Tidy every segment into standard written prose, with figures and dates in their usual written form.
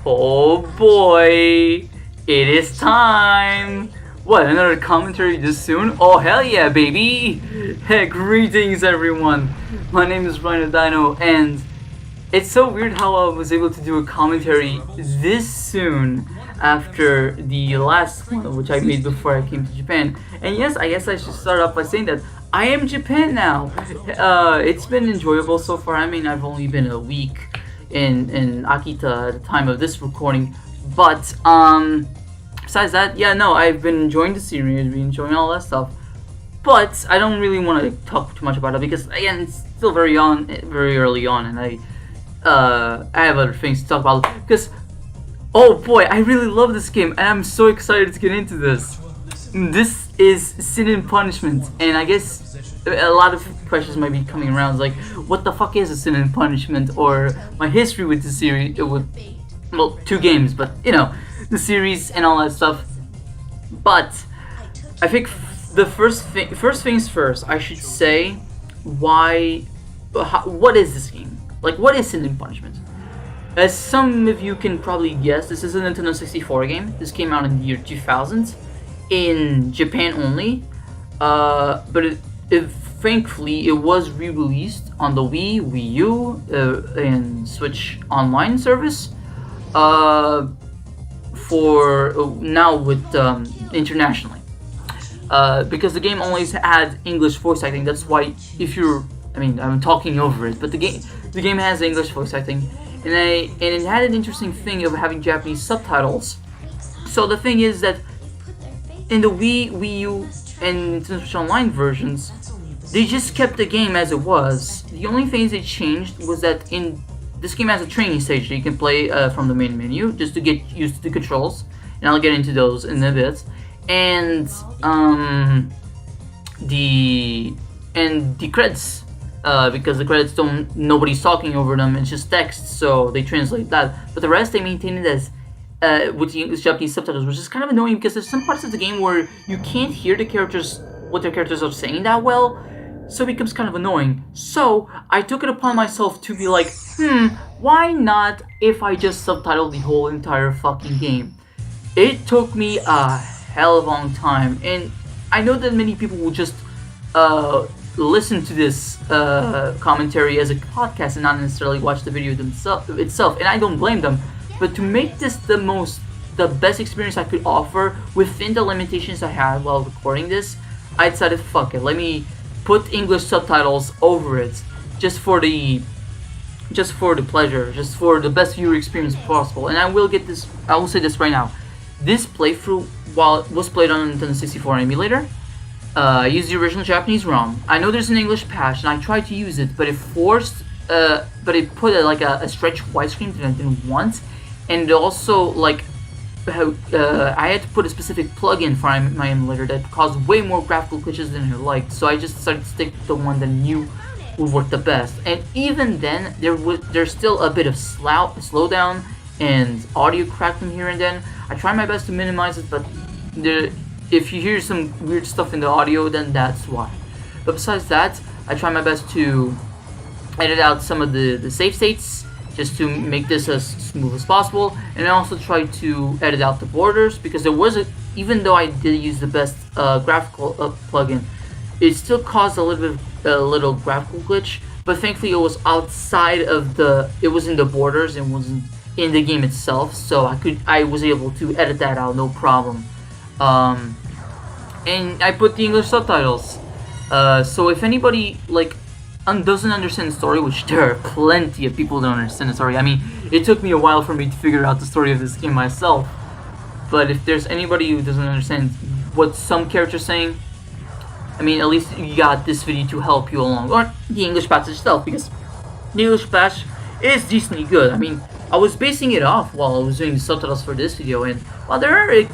Oh boy, it is time! What, another commentary this soon? Oh hell yeah, baby! Hey, greetings everyone! My name is Rhino Dino, and it's so weird how I was able to do a commentary this soon after the last one, which I made before I came to Japan. And yes, I guess I should start off by saying that I am Japan now. It's been enjoyable so far. I mean, I've only been a week in Akita at the time of this recording, but besides that, yeah, no, I've been enjoying the series, I've been enjoying all that stuff. But I don't really want to talk too much about it because again, it's still very early on, and I have other things to talk about. Because oh boy, I really love this game, and I'm so excited to get into this. This is Sin and Punishment, and I guess a lot of questions might be coming around, like, what the fuck is a Sin and Punishment, or my history with the series, well, 2 games, but you know, the series and all that stuff. But I think the first things first, I should say what is this game? Like, what is Sin and Punishment? As some of you can probably guess, this is a Nintendo 64 game. This came out in the year 2000 in Japan only, but thankfully it was re-released on the Wii U, and Switch Online service for now with internationally, because the game always had English voice acting. That's why I'm talking over it, but the game has English voice acting, and it had an interesting thing of having Japanese subtitles. So the thing is that in the Wii U, and Nintendo Switch Online versions, they just kept the game as it was. The only things they changed was that in this game has a training stage that you can play from the main menu just to get used to the controls, and I'll get into those in a bit. And the credits, because the credits nobody's talking over them, it's just text, so they translate that. But the rest they maintain it as with the English Japanese subtitles, which is kind of annoying because there's some parts of the game where you can't hear what their characters are saying that well, so it becomes kind of annoying. So I took it upon myself to be like, why not if I just subtitle the whole entire fucking game? It took me a hell of a long time, and I know that many people will just listen to this commentary as a podcast and not necessarily watch the video itself, and I don't blame them. But to make this the best experience I could offer within the limitations I had while recording this, I decided, fuck it, let me put English subtitles over it, just for the pleasure, just for the best viewer experience possible. And I will say this right now. This playthrough, while it was played on a Nintendo 64 emulator, I used the original Japanese ROM. I know there's an English patch, and I tried to use it, but it put a stretch widescreen that I didn't want. And also, like, I had to put a specific plugin for my emulator that caused way more graphical glitches than I liked. So I just decided to stick to the one that I knew would work the best. And even then, there's still a bit of slowdown and audio crackling here and then. I try my best to minimize it, but if you hear some weird stuff in the audio, then that's why. But besides that, I try my best to edit out some of the save states, just to make this as smooth as possible, and I also tried to edit out the borders, because even though I did use the best graphical plugin, it still caused a little graphical glitch. But thankfully, it was outside of it was in the borders and wasn't in the game itself, so I was able to edit that out, no problem. And I put the English subtitles, so if anybody doesn't understand the story, which there are plenty of people that don't understand the story. I mean, it took me a while for me to figure out the story of this game myself. But if there's anybody who doesn't understand what some characters are saying, I mean, at least you got this video to help you along, or the English patch itself, because the English patch is decently good. I mean, I was basing it off while I was doing the subtitles for this video, and while there are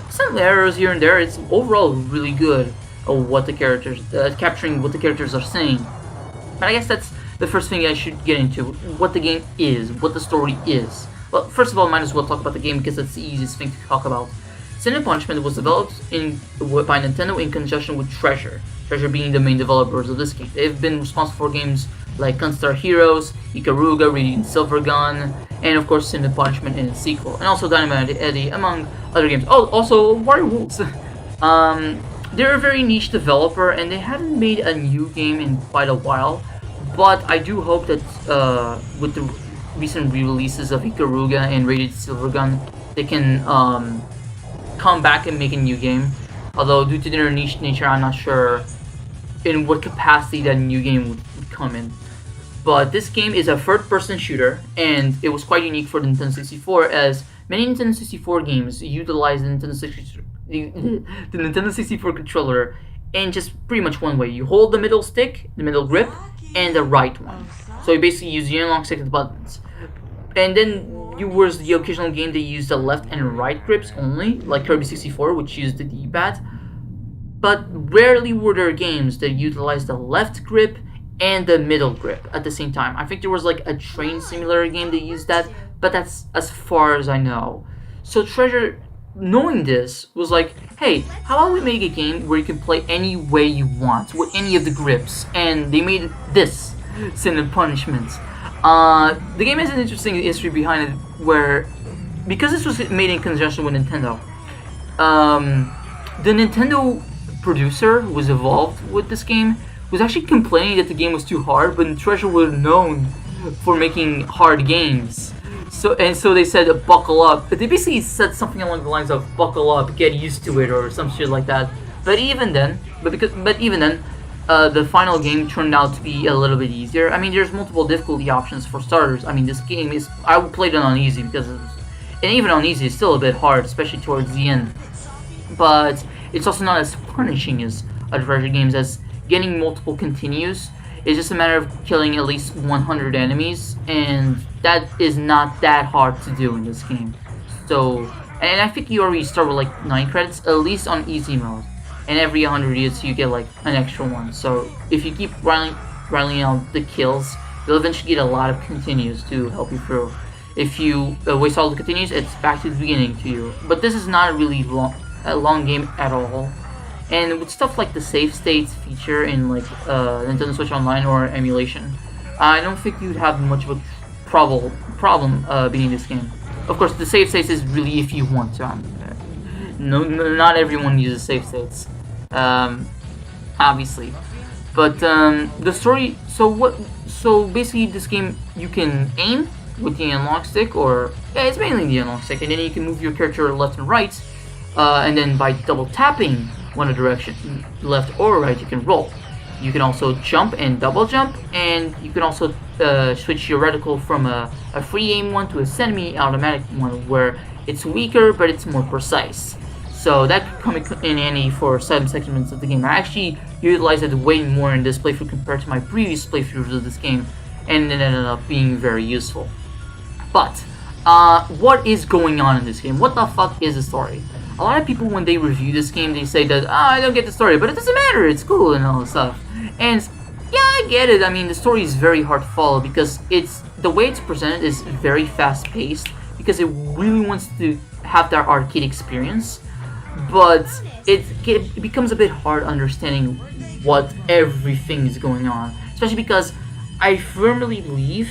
some errors here and there, it's overall really good of what the characters capturing what the characters are saying. But I guess that's the first thing I should get into, what the game is, what the story is. Well, first of all, might as well talk about the game because that's the easiest thing to talk about. Sin and Punishment was developed by Nintendo in conjunction with Treasure. Treasure being the main developers of this game. They've been responsible for games like Gunstar Heroes, Ikaruga, Radiant Silvergun, and of course Sin and Punishment in its sequel, and also Dynamite Eddie, among other games. Oh, also Wario Wolves. They're a very niche developer, and they haven't made a new game in quite a while. But I do hope that with the recent re-releases of Ikaruga and Radiant Silvergun, they can come back and make a new game. Although due to their niche nature, I'm not sure in what capacity that new game would come in. But this game is a third-person shooter, and it was quite unique for the Nintendo 64, as many Nintendo 64 games utilize the Nintendo 64 controller in just pretty much one way. You hold the middle stick, the middle grip, and the right one. So you basically use the analog stick and the buttons. And then you was the occasional game that used the left and right grips only, like Kirby 64, which used the D-pad. But rarely were there games that utilized the left grip and the middle grip at the same time. I think there was like a train simulator game that used that, but that's as far as I know. So Treasure, knowing this, was like, hey, how about we make a game where you can play any way you want, with any of the grips? And they made this, Sin and Punishment. The game has an interesting history behind it, where, because this was made in conjunction with Nintendo, the Nintendo producer who was involved with this game was actually complaining that the game was too hard, but Treasure was known for making hard games. So they said, buckle up. But they basically said something along the lines of, buckle up, get used to it, or some shit like that. But even then, the final game turned out to be a little bit easier. I mean, there's multiple difficulty options for starters. I mean, this game is, I played it on easy because and even on easy, it's still a bit hard, especially towards the end. But it's also not as punishing as other Treasure games, as getting multiple continues. It's just a matter of killing at least 100 enemies, and that is not that hard to do in this game. So, and I think you already start with like 9 credits, at least on easy mode. And every 100 hits you get like an extra one. So if you keep riling out the kills, you'll eventually get a lot of continues to help you through. If you waste all the continues, it's back to the beginning to you. But this is not a really long game at all. And with stuff like the save states feature in like Nintendo Switch Online or emulation, I don't think you'd have much of a problem beating this game. Of course, the save states is really if you want to. Not everyone uses save states, obviously. But the story. So basically, this game you can aim with the analog stick, or it's mainly the analog stick, and then you can move your character left and right, and then by double tapping one direction, left or right, you can roll. You can also jump and double jump, and you can also switch your reticle from a free aim one to a semi-automatic one, where it's weaker but it's more precise. So that could come in handy for some segments of the game. I actually utilized it way more in this playthrough compared to my previous playthroughs of this game, and it ended up being very useful. But what is going on in this game? What the fuck is the story? A lot of people, when they review this game, they say that, I don't get the story, but it doesn't matter, it's cool and all this stuff. And yeah, I get it. I mean, the story is very hard to follow because the way it's presented is very fast-paced, because it really wants to have that arcade experience. But it becomes a bit hard understanding what everything is going on, especially because I firmly believe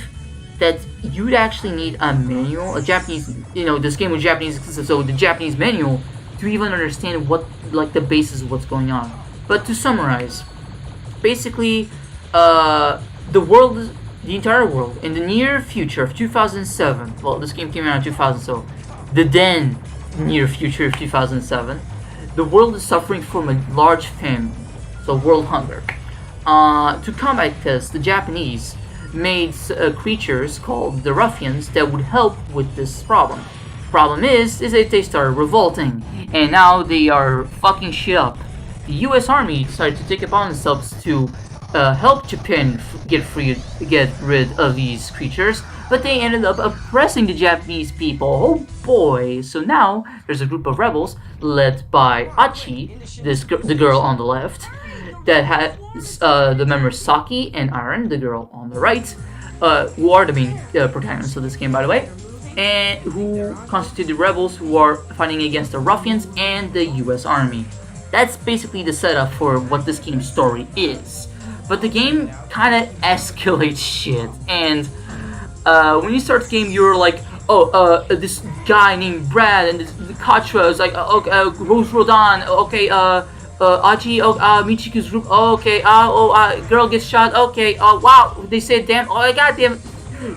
that you'd actually need a manual, a Japanese, this game was Japanese, so the Japanese manual, to even understand what, like, the basis of what's going on. But to summarize, basically, the entire world, in the near future of 2007, well, this game came out in 2000, so the then near future of 2007, the world is suffering from a large famine, so world hunger. To combat this, the Japanese made creatures called the ruffians that would help with this problem. Problem is that they started revolting, and now they are fucking shit up. The U.S. Army decided to take upon themselves to help Japan get rid of these creatures, but they ended up oppressing the Japanese people. Oh boy! So now there's a group of rebels led by Achi, the girl on the left, that has the members Saki and Aaron, the girl on the right, who are the main protagonists of this game, by the way. and who constitute the rebels who are fighting against the ruffians and the US Army. That's basically the setup for what this game's story is. But the game kind of escalates shit, and when you start the game, you're like, this guy named Brad, and the Katra is like, Rose Rodan, okay, Aji, Michiku's group, okay, girl gets shot, okay, wow, they say damn, goddamn.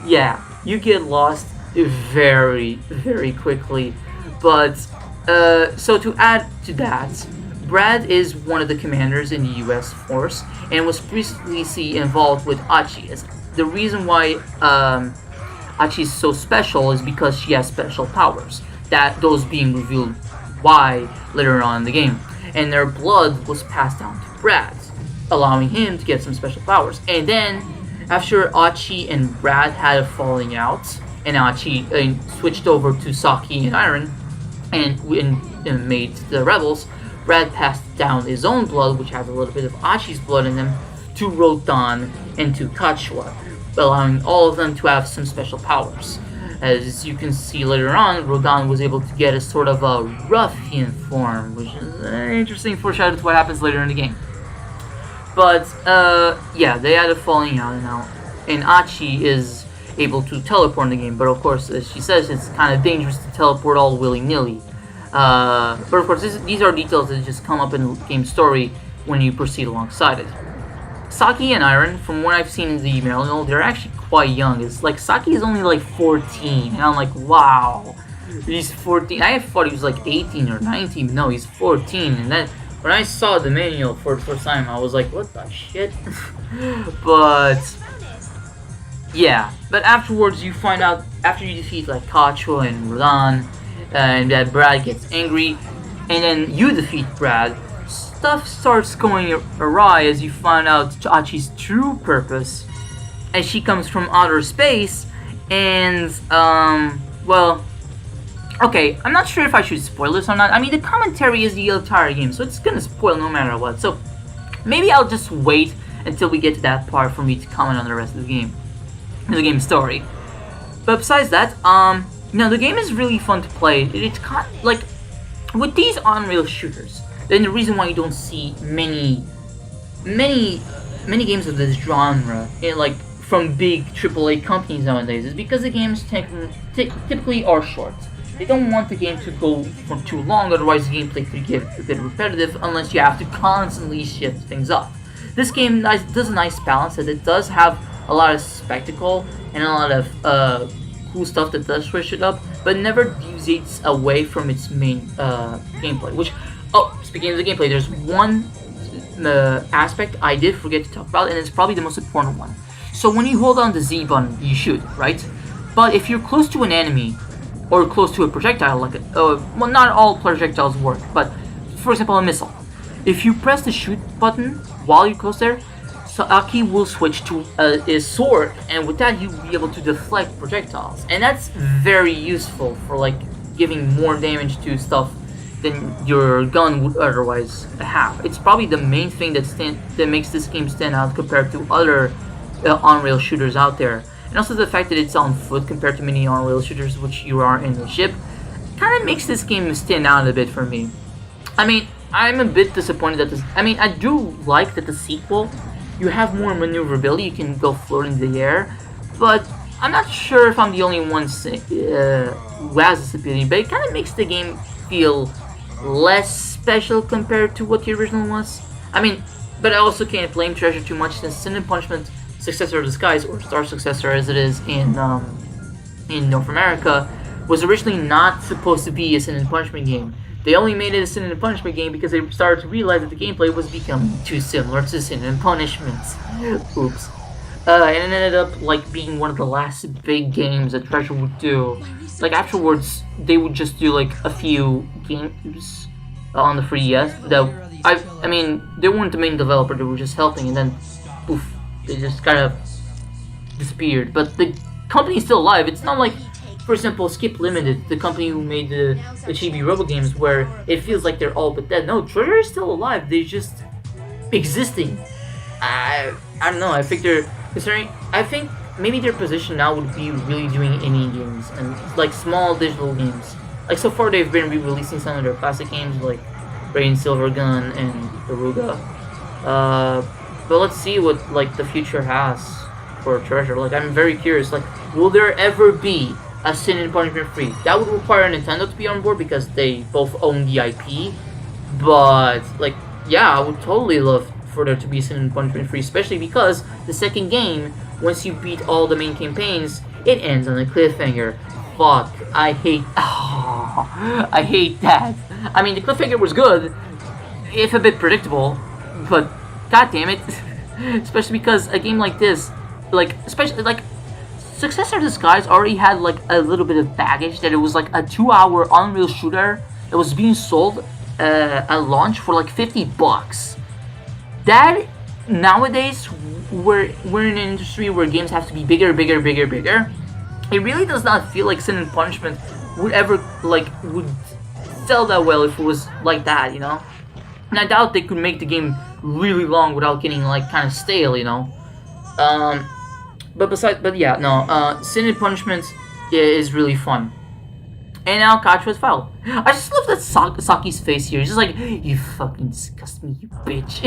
Yeah, you get lost very, very quickly. But, so to add to that, Brad is one of the commanders in the US force, and was previously involved with Achi. The reason why Achi is so special is because she has special powers, that those being revealed why later on in the game. And their blood was passed down to Brad, allowing him to get some special powers. And then, after Achi and Brad had a falling out, and Achi switched over to Saki and Iron, and made the rebels, Brad passed down his own blood, which has a little bit of Achi's blood in them, to Rodan and to Kachwa, allowing all of them to have some special powers. As you can see later on, Rodan was able to get a sort of a ruffian form, which is an interesting foreshadow to what happens later in the game. But, yeah, they had a falling out now, and Achi is able to teleport in the game, but of course, as she says, it's kind of dangerous to teleport all willy-nilly. But of course, these are details that just come up in the game story when you proceed alongside it. Saki and Iron, from what I've seen in the manual, they're actually quite young. It's like Saki is only like 14, and I'm like, wow, he's 14. I thought he was like 18 or 19. No, he's 14, and then when I saw the manual for the first time, I was like, what the shit? But yeah, but afterwards you find out, after you defeat like Kacho and Rodan, and that Brad gets angry, and then you defeat Brad, stuff starts going awry as you find out Achi's true purpose, as she comes from outer space, and, well, okay, I'm not sure if I should spoil this or not. I mean, the commentary is the entire game, so it's gonna spoil no matter what, so maybe I'll just wait until we get to that part for me to comment on the rest of the game, the game story. But besides that, the game is really fun to play. It's kind of, like, with these on-rail shooters, then the reason why you don't see many games of this genre, like, from big AAA companies nowadays, is because the games typically are short. They don't want the game to go for too long, otherwise the gameplay could get a bit repetitive unless you have to constantly shift things up. This game does a nice balance, that it does have a lot of spectacle and a lot of cool stuff that does switch it up, but never deviates away from its main gameplay. Which, speaking of the gameplay, there's one aspect I did forget to talk about, and it's probably the most important one. So when you hold on the Z button, you shoot, right? But if you're close to an enemy, or close to a projectile, like well, not all projectiles work, but for example, a missile. If you press the shoot button while you're close there, Saki will switch to his sword, and with that you'll be able to deflect projectiles, and that's very useful for like giving more damage to stuff than your gun would otherwise have. It's probably the main thing that makes this game stand out compared to other on-rail shooters out there, and also the fact that it's on foot compared to many on-rail shooters, which you are in the ship, kind of makes this game stand out a bit for me. I mean, I'm a bit disappointed that I do like that the sequel, you have more maneuverability, you can go float in the air, but I'm not sure if I'm the only one who has this ability, but it kind of makes the game feel less special compared to what the original was. I mean, but I also can't blame Treasure too much, since Sin and Punishment Successor of Disguise, or Star Successor as it is in North America, was originally not supposed to be a Sin and Punishment game. They only made it a Sin and Punishment game because they started to realize that the gameplay was becoming too similar to Sin and Punishment. Oops. And it ended up like being one of the last big games that Treasure would do. Like afterwards, they would just do like a few games on the 3DS. That I mean, they weren't the main developer; they were just helping, and then poof, they just kind of disappeared. But the company's still alive. It's not like, for example, Skip Limited, the company who made the Chibi Robo games, where it feels like they're all but dead. No, Treasure is still alive. They're just existing. I don't know. I think they're considering. I think maybe their position now would be really doing indie games and like small digital games. Like so far, they've been re-releasing some of their classic games like Rain Silvergun and Aruga. But let's see what like the future has for Treasure. Like I'm very curious. Like, will there ever be a Sin and Punishment free? That would require Nintendo to be on board because they both own the IP. But like, yeah, I would totally love for there to be Sin and Punishment free, especially because the second game, once you beat all the main campaigns, it ends on a cliffhanger. Fuck, I hate. Oh, I hate that. I mean, the cliffhanger was good, if a bit predictable, but god damn it. Especially because a game like this, like, especially like Successor Disguise already had like a little bit of baggage that it was like a 2-hour Unreal shooter that was being sold at launch for like $50. That nowadays we're in an industry where games have to be bigger. It really does not feel like Sin and Punishment would ever would sell that well if it was like that, you know. And I doubt they could make the game really long without getting like kind of stale, you know. But yeah, no. Sin and Punishment is really fun. And now Kachua's File. I just love that Saki's face here. He's just like, you fucking disgust me, you bitch.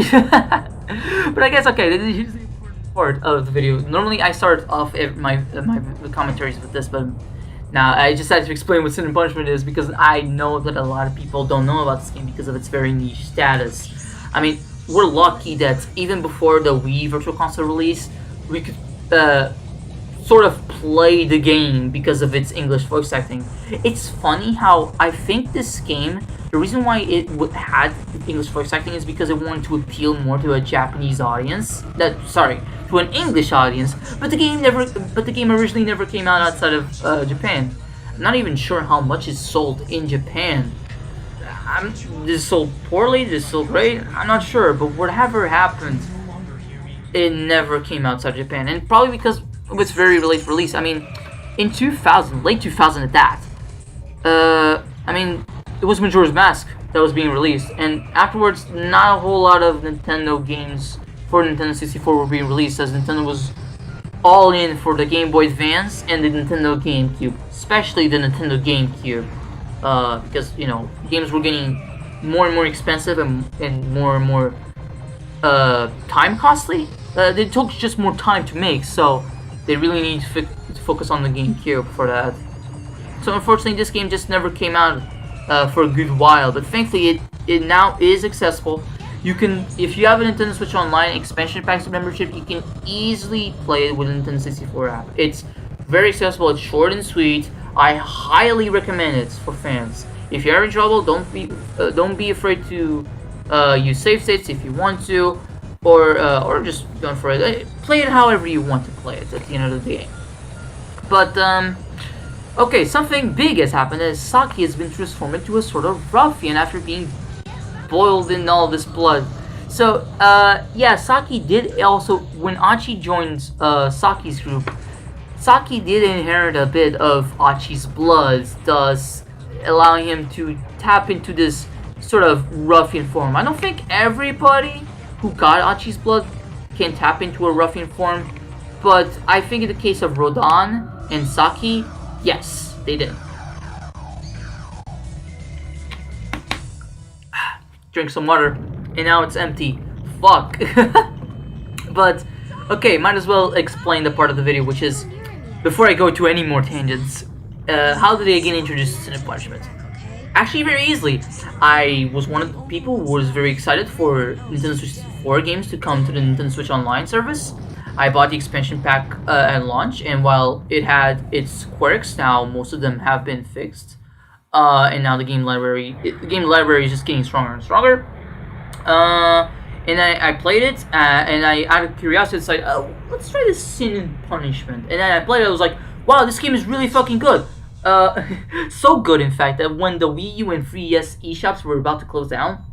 But I guess, okay, here's the important part of the video. Normally I start off my commentaries with this, but now I just had to explain what Sin and Punishment is because I know that a lot of people don't know about this game because of its very niche status. I mean, we're lucky that even before the Wii Virtual Console release, we could sort of play the game because of its English voice acting. It's funny how I think this game, the reason why it had English voice acting is because it wanted to appeal more to a Japanese audience. To an English audience. But the game originally never came out outside of Japan. I'm not even sure how much is sold in Japan. This is sold poorly. This is sold great. I'm not sure, but whatever happened, it never came outside Japan, and probably because of its very late release. I mean, in 2000, late 2000 at that. I mean, it was Majora's Mask that was being released, and afterwards, not a whole lot of Nintendo games for Nintendo 64 were being released, as Nintendo was all in for the Game Boy Advance and the Nintendo GameCube, especially the Nintendo GameCube, because you know games were getting more and more expensive and more time costly. They took just more time to make, so they really need to focus on the GameCube for that. So unfortunately, this game just never came out for a good while. But thankfully, it now is accessible. You can, if you have a Nintendo Switch Online expansion packs membership, you can easily play it with the Nintendo 64 app. It's very accessible. It's short and sweet. I highly recommend it for fans. If you're in trouble, don't be afraid to use save states if you want to. Or just go for it. Play it however you want to play it at the end of the day. But okay, something big has happened as Saki has been transformed into a sort of ruffian after being boiled in all this blood. So yeah, Saki did also, when Achi joined Saki's group, Saki did inherit a bit of Achi's blood, thus allowing him to tap into this sort of ruffian form. I don't think everybody who got Achi's blood can tap into a ruffian form, but I think in the case of Rodan and Saki, yes, they did. Drink some water, and now it's empty. Fuck. But, okay, might as well explain the part of the video, which is, before I go to any more tangents, how did I get introduced to Sin and Punishment? Actually, very easily. I was one of the people who was very excited for Nintendo Switch 4 games to come to the Nintendo Switch Online service. I bought the expansion pack at launch, and while it had its quirks, now most of them have been fixed. And now the game library is just getting stronger and stronger. And I played it, and I, out of curiosity, decided, oh, let's try this Sin and Punishment. And then I played it, I was like, wow, this game is really fucking good. So good, in fact, that when the Wii U and 3DS eShops were about to close down,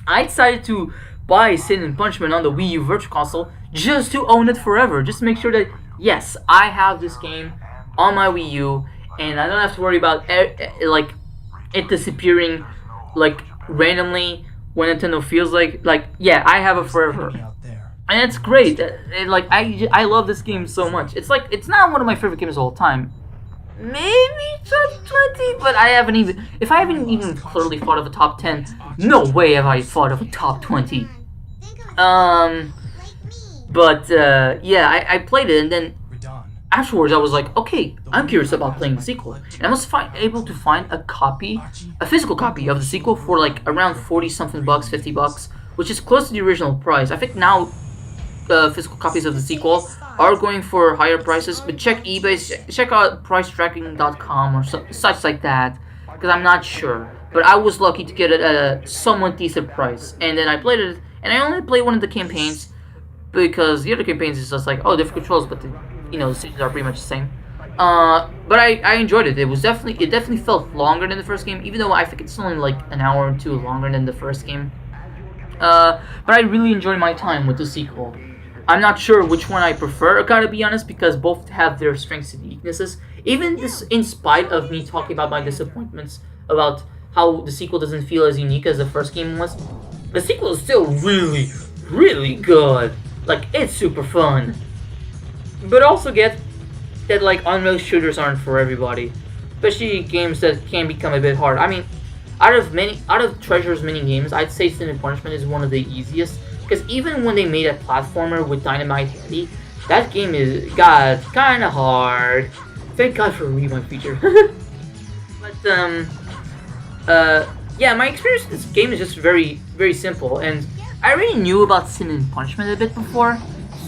I decided to buy Sin and Punishment on the Wii U Virtual Console just to own it forever, just to make sure that, yes, I have this game on my Wii U, and I don't have to worry about it disappearing randomly when Nintendo feels like yeah, I have it forever. and it's great. Like I love this game so much. It's like it's not one of my favorite games of all time. Maybe top 20, but I haven't even. If I haven't even clearly thought of a top 10, no way have I thought of a top 20. But yeah, I played it, and then afterwards I was like, okay, I'm curious about playing the sequel, and I was able to find a physical copy of the sequel for like around 40 something bucks, $50, which is close to the original price. I think now physical copies of the sequel are going for higher prices, but check eBay, check out pricetracking.com or such like that, because I'm not sure. But I was lucky to get it at a somewhat decent price, and then I played it, and I only played one of the campaigns, because the other campaigns is just like, oh, different controls, but the stages are pretty much the same. But I enjoyed it. It definitely felt longer than the first game, even though I think it's only like an hour or two longer than the first game. But I really enjoyed my time with the sequel. I'm not sure which one I prefer, I gotta be honest, because both have their strengths and weaknesses. Even this, in spite of me talking about my disappointments about how the sequel doesn't feel as unique as the first game was, the sequel is still really, really good. Like, it's super fun. But also get that, like, unreal shooters aren't for everybody, especially games that can become a bit hard. I mean, out of Treasure's mini games, I'd say Sin and Punishment is one of the easiest. Because even when they made a platformer with Dynamite Handy, that game got kind of hard. Thank God for a rewind feature. But yeah, my experience with this game is just very, very simple, and I already knew about Sin and Punishment a bit before,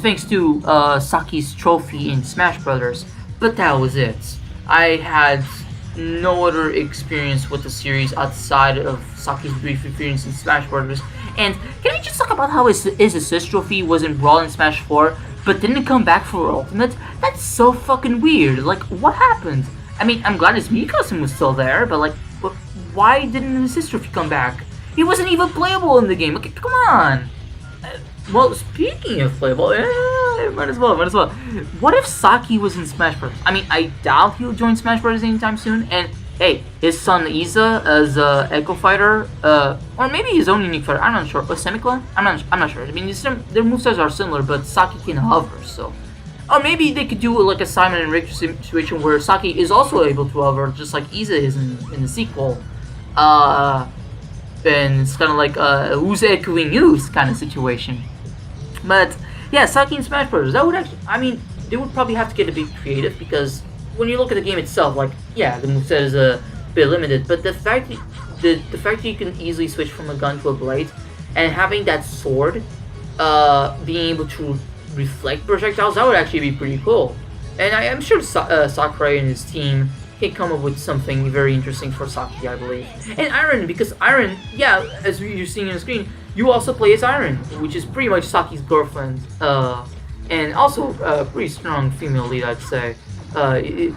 thanks to Saki's trophy in Smash Brothers. But that was it. I had no other experience with the series outside of Saki's brief experience in Smash Brothers. And can we just talk about how his assist trophy was in Brawl and Smash 4, but didn't come back for Ultimate? That's so fucking weird. Like, what happened? I mean, I'm glad his Mii costume was still there, but like, why didn't his assist trophy come back? He wasn't even playable in the game. Okay, come on. Well, speaking of playable, might as well. What if Saki was in Smash Bros? I mean, I doubt he'll join Smash Bros anytime soon. And hey, his son Iza as Echo Fighter, or maybe his own unique fighter. I'm not sure. Or Semiclone? I'm not sure. I mean, their movesets are similar, but Saki can hover, so. Or maybe they could do like a Simon and Richter situation where Saki is also able to hover, just like Iza is in the sequel. And it's kind of like who's echoing who's kind of situation. But yeah, Saki and Smash Bros. That would actually, I mean, they would probably have to get a bit creative, because when you look at the game itself, like, yeah, the moveset is a bit limited, but the fact that you can easily switch from a gun to a blade, and having that sword being able to reflect projectiles, that would actually be pretty cool. And I am sure Sakurai and his team can come up with something very interesting for Saki, I believe. And Iron, because Iron, yeah, as you're seeing on the screen, you also play as Iron, which is pretty much Saki's girlfriend, and also a pretty strong female lead, I'd say. There's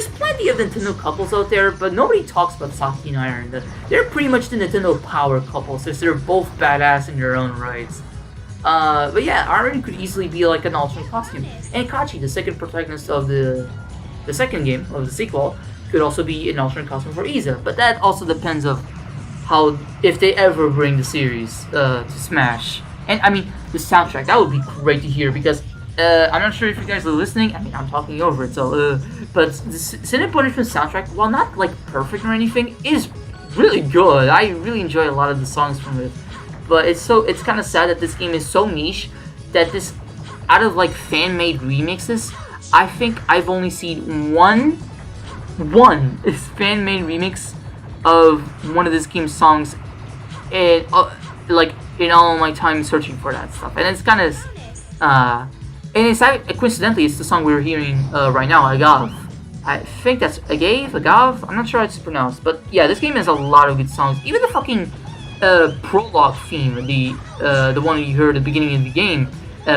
plenty of Nintendo couples out there, but nobody talks about Saki and Iron. They're pretty much the Nintendo power couple, since they're both badass in their own rights. But yeah, Iron could easily be like an alternate costume. And Kachi, the second protagonist of the second game, of the sequel, could also be an alternate costume for Iza. But that also depends of if they ever bring the series to Smash. And I mean, the soundtrack, that would be great to hear, because I'm not sure if you guys are listening. I mean, I'm talking over it, so but the Sin and Punishment soundtrack, while not like perfect or anything, is really good. I really enjoy a lot of the songs from it. But it's kind of sad that this game is so niche that out of like fan-made remixes, I think I've only seen one fan-made remix of one of this game's songs, and like in all my time searching for that stuff. And it's kind of and it's coincidentally, it's the song we're hearing right now, Agave. I think that's Agave. I'm not sure how it's pronounced, but yeah, this game has a lot of good songs. Even the fucking prologue theme, the one you heard at the beginning of the game,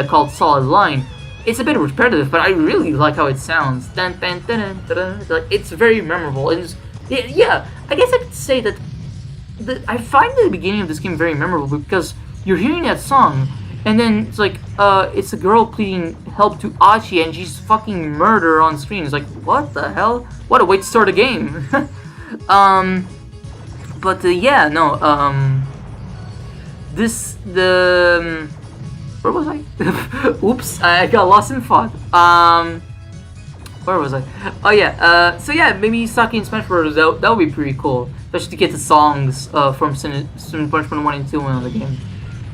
called Solid Line. It's a bit repetitive, but I really like how it sounds. Dun, dun, dun, dun, dun, dun. Like, it's very memorable. And yeah, I guess I could say that I find the beginning of this game very memorable, because you're hearing that song, and then it's like, it's a girl pleading help to Achi, and she's fucking murder on screen. It's like, what the hell? What a way to start a game. Where was I? Oops, I got lost in thought. Where was I? Oh yeah. So yeah, maybe Saki in Smash Bros. That would be pretty cool, especially to get the songs from Sin Punishment 1 and 2 on the game.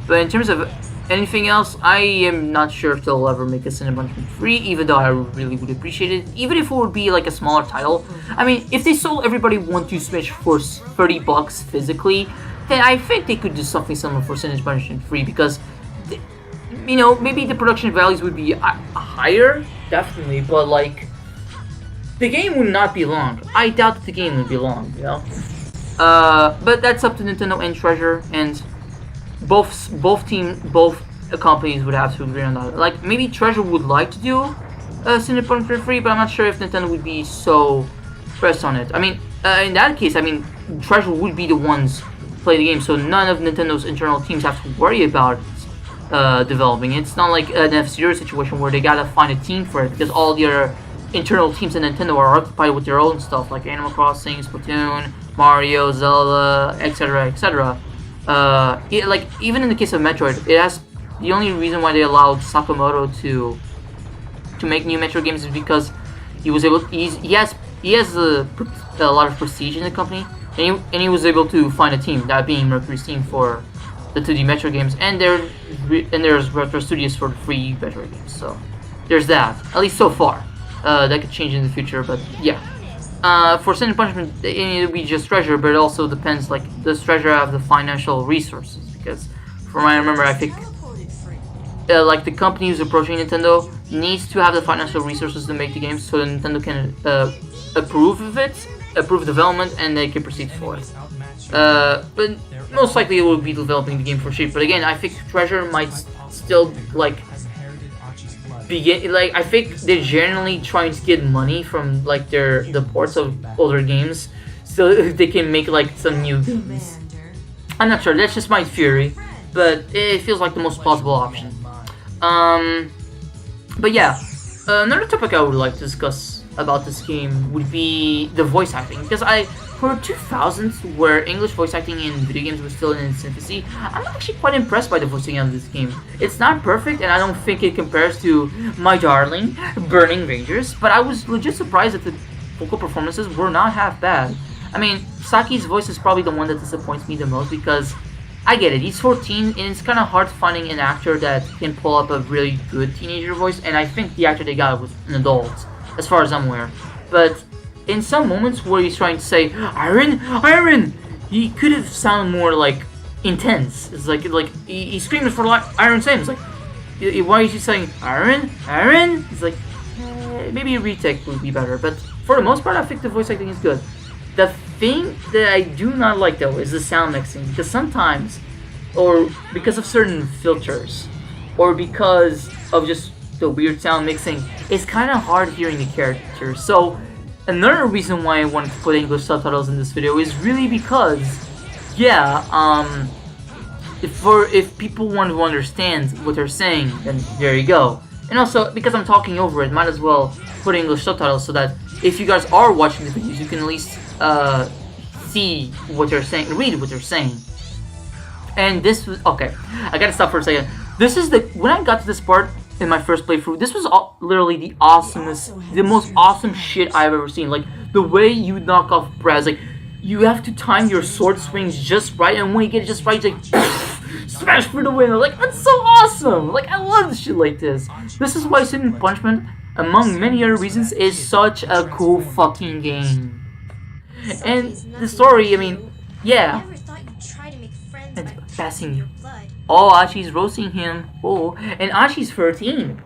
But in terms of anything else, I am not sure if they'll ever make a Sin Punishment 3, even though I really would appreciate it. Even if it would be like a smaller title. I mean, if they sold everybody 1-2 Smash for $30 physically, then I think they could do something similar for Sin Punishment 3 because, you know, maybe the production values would be higher, definitely, but like, the game would not be long. I doubt that the game would be long, you know? But that's up to Nintendo and Treasure, and both companies would have to agree on that. Like, maybe Treasure would like to do Sin Punishment 3, but I'm not sure if Nintendo would be so pressed on it. I mean, in that case, I mean, Treasure would be the ones play the game, so none of Nintendo's internal teams have to worry about developing it. It's not like an F-Zero situation where they gotta find a team for it, because all the other internal teams in Nintendo are occupied with their own stuff, like Animal Crossing, Splatoon, Mario, Zelda, etc., etc. Like, even in the case of Metroid, it has the only reason why they allowed Sakamoto to make new Metroid games is because he was able. He has a lot of prestige in the company, and he was able to find a team, that being Mercury's team for the 2D Metroid games, and there's Retro Studios for the 3 Metroid games. So there's that, at least so far. That could change in the future, but yeah. For Sin Punishment, it would be just Treasure, but it also depends, like, does Treasure have the financial resources? Because, from what I remember, I think, like, the company who's approaching Nintendo needs to have the financial resources to make the game so that Nintendo can approve of it, approve development, and they can proceed forward. But most likely it will be developing the game for cheap. But again, I think Treasure might still, like, I think they're generally trying to get money from, like, the ports of older games, so they can make, like, some new games. I'm not sure. That's just my theory, but it feels like the most plausible option. But yeah, another topic I would like to discuss about this game would be the voice acting, because for 2000s, where English voice acting in video games was still in its infancy, I'm actually quite impressed by the voicing of this game. It's not perfect, and I don't think it compares to my darling Burning Rangers, but I was legit surprised that the vocal performances were not half bad. I mean, Saki's voice is probably the one that disappoints me the most, because I get it, he's 14, and it's kind of hard finding an actor that can pull up a really good teenager voice, and I think the actor they got was an adult, as far as I'm aware. But in some moments where he's trying to say Iron, Iron, he could have sounded more like intense. It's like he screams for like Iron Sam. It's like, why is he saying Iron, Iron? It's like, maybe a retake would be better. But for the most part, I think the voice acting is good. The thing that I do not like though is the sound mixing, because sometimes, or because of certain filters, or because of just the weird sound mixing, it's kind of hard hearing the characters. So another reason why I wanted to put English subtitles in this video is really because, yeah, if people want to understand what they're saying, then there you go. And also, because I'm talking over it, might as well put English subtitles so that if you guys are watching the videos, you can at least see what they're saying, read what they're saying. And this was, okay, I gotta stop for a second. This is when I got to this part in my first playthrough, this was literally the awesomest, the most awesome shit I've ever seen. Like, the way you knock off Braz, like, you have to time your sword swings just right, and when you get it just right, it's like, smash through the window. Like, that's so awesome! Like, I love shit like this. This is why Sin Punishment, among many other reasons, is such a cool fucking game. And the story, I mean, yeah. And passing you. Oh, Achi's roasting him. Oh, and Achi's 13.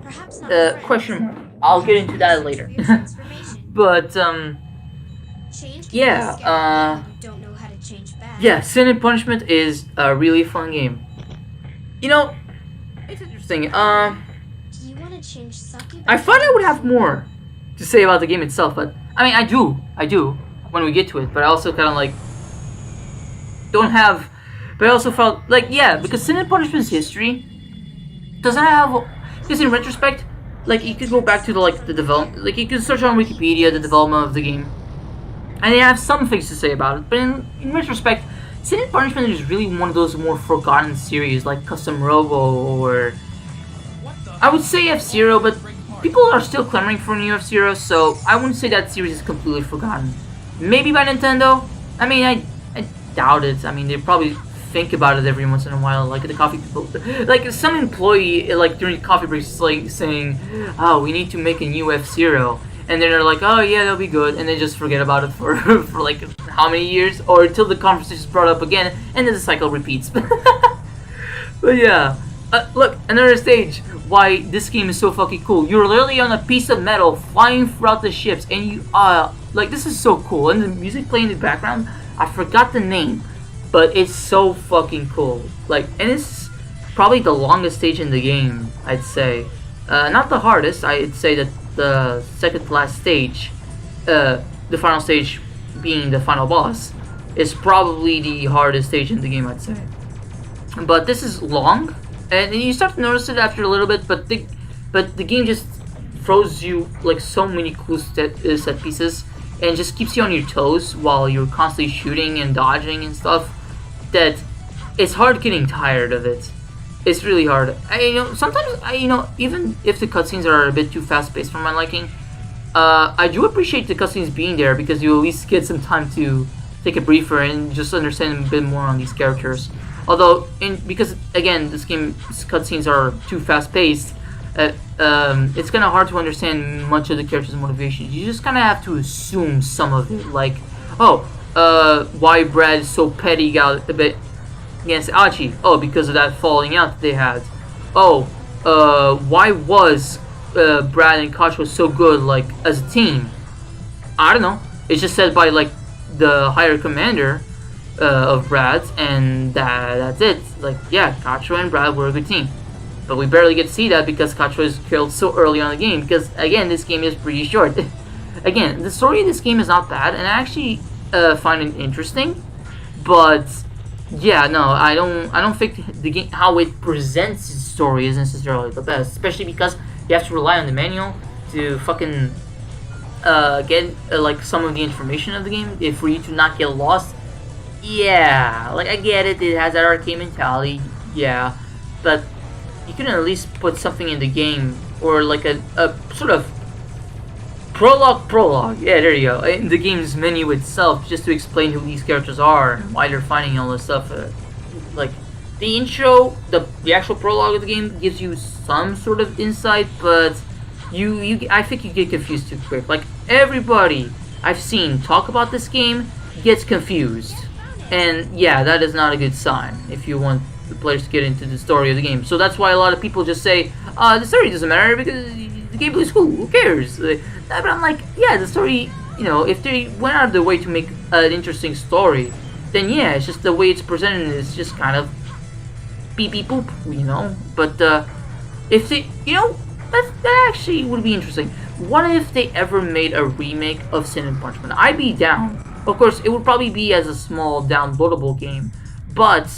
Question mark. I'll get into that later. But, yeah, yeah, Sin and Punishment is a really fun game. You know, it's interesting. I thought I would have more to say about the game itself, but, I mean, I do, when we get to it, but I also kind of, like, don't have. But I also felt like, yeah, because Sin and Punishment's history doesn't have, because in retrospect, like, you could go back to the development, like, you could search on Wikipedia the development of the game, and they have some things to say about it. But in retrospect, Sin and Punishment is really one of those more forgotten series, like Custom Robo or I would say F-Zero, but people are still clamoring for new F-Zero, so I wouldn't say that series is completely forgotten. Maybe by Nintendo? I mean, I doubt it. I mean, they probably think about it every once in a while, like the coffee people. Like, some employee, like, during coffee breaks, like, saying, oh, we need to make a new F-Zero. And then they're like, oh, yeah, that'll be good. And they just forget about it for, for like, how many years? Or until the conversation is brought up again, and then the cycle repeats. But yeah. Look, another stage. Why this game is so fucking cool. You're literally on a piece of metal flying throughout the ships, and you like, this is so cool. And the music playing in the background, I forgot the name, but it's so fucking cool. Like, and it's probably the longest stage in the game, I'd say. Not the hardest. I'd say that the second to last stage, the final stage being the final boss, is probably the hardest stage in the game, I'd say. But this is long. And you start to notice it after a little bit, but the game just throws you like so many cool set pieces, and just keeps you on your toes while you're constantly shooting and dodging and stuff. That it's hard getting tired of it. It's really hard. Sometimes even if the cutscenes are a bit too fast paced for my liking, I do appreciate the cutscenes being there because you at least get some time to take a breather and just understand a bit more on these characters. Although, because again, this game's cutscenes are too fast-paced, it's kind of hard to understand much of the character's motivations. You just kind of have to assume some of it, like, oh, why Brad is so petty got a bit against Achi? Oh, because of that falling out that they had. Oh, why was Brad and Koch so good, like, as a team? I don't know. It's just said by, like, the higher commander of Brad, and that's it. Like, yeah, Kacho and Brad were a good team. But we barely get to see that because Kacho is killed so early on in the game, because, again, this game is pretty short. Again, the story of this game is not bad, and I actually find it interesting, but, yeah, no, I don't think the game, how it presents its story is necessarily the best, especially because you have to rely on the manual to fucking get, like, some of the information of the game, for you to not get lost. Yeah, like, I get it, it has that arcade mentality, yeah, but you can at least put something in the game, or like a sort of prologue, yeah, there you go, in the game's menu itself, just to explain who these characters are, and why they're fighting all this stuff. Like, the intro, the actual prologue of the game gives you some sort of insight, but I think you get confused too quick. Like, everybody I've seen talk about this game gets confused. And yeah, that is not a good sign if you want the players to get into the story of the game. So that's why a lot of people just say, the story doesn't matter because the gameplay is cool, who cares? But I'm like, yeah, the story, if they went out of their way to make an interesting story, then yeah, it's just the way it's presented is just kind of beep beep boop, But if they, that actually would be interesting. What if they ever made a remake of Sin and Punishment? I'd be down. Of course, it would probably be as a small downloadable game, but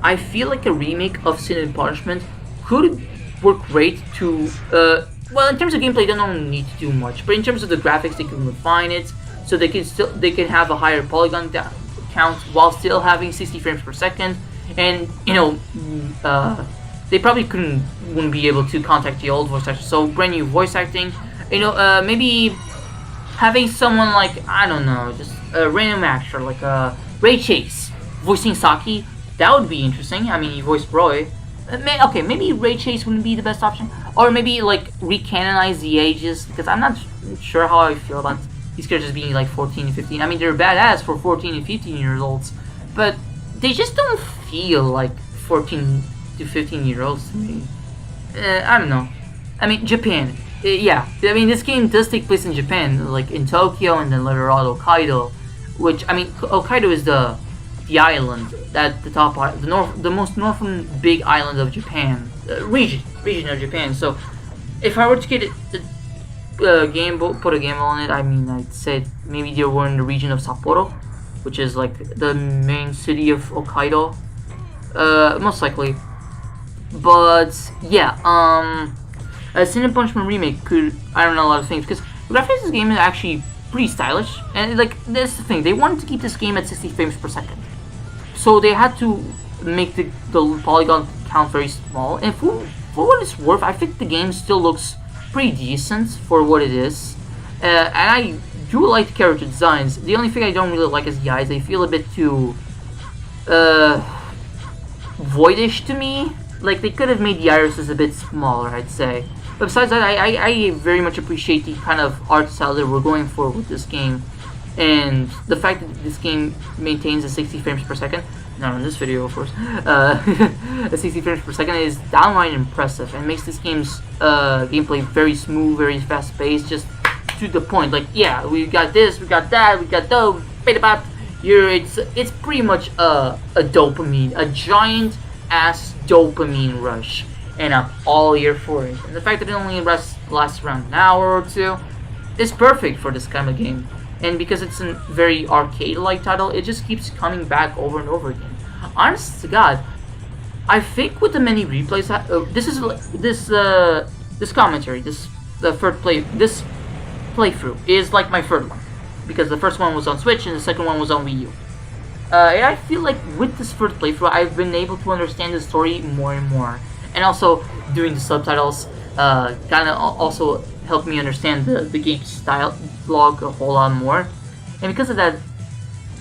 I feel like a remake of Sin and Punishment could work great to, well, in terms of gameplay, they don't need to do much, but in terms of the graphics, they can refine it, so they can have a higher polygon count while still having 60 frames per second, and, they probably wouldn't be able to contact the old voice actors, so brand new voice acting, maybe having someone like, I don't know, just a random actor, like Ray Chase, voicing Saki, that would be interesting. I mean, he voiced Roy. Okay, maybe Ray Chase wouldn't be the best option. Or maybe, like, recanonize the ages, because I'm not sure how I feel about these characters being, like, 14 and 15. I mean, they're badass for 14 and 15 years olds, but they just don't feel like 14 to 15 year olds to me. I don't know. I mean, Japan. Yeah, I mean, this game does take place in Japan, like in Tokyo and then later on Hokkaido, which, I mean, Hokkaido is the island at the top, the most northern big island of Japan, region of Japan. So, if I were to get put a game on it, I mean, I'd say maybe they were in the region of Sapporo, which is like the main city of Hokkaido, most likely. But yeah, a Sin and Punishment remake could iron a lot of things, because the graphics of this game is actually pretty stylish, and like, that's the thing, they wanted to keep this game at 60 frames per second, so they had to make the polygon count very small, and for what it's worth, I think the game still looks pretty decent for what it is. And I do like the character designs. The only thing I don't really like is the eyes. They feel a bit too voidish to me. Like, they could have made the irises a bit smaller, I'd say. But besides that, I very much appreciate the kind of art style that we're going for with this game. And the fact that this game maintains a 60 frames per second, not in this video of course, a 60 frames per second is downright impressive and makes this game's gameplay very smooth, very fast paced, just to the point. Like, yeah, we got this, we got that, we got those, it's pretty much a dopamine, a giant ass dopamine rush, and I'm all here for it. And the fact that it only lasts around an hour or two is perfect for this kind of game. And because it's a very arcade-like title, it just keeps coming back over and over again. Honest to God, I think with the many replays, this commentary, this playthrough is like my third one, because the first one was on Switch and the second one was on Wii U. And I feel like with this first playthrough, I've been able to understand the story more and more, and also doing the subtitles kind of also helped me understand the game's style log a whole lot more. And because of that,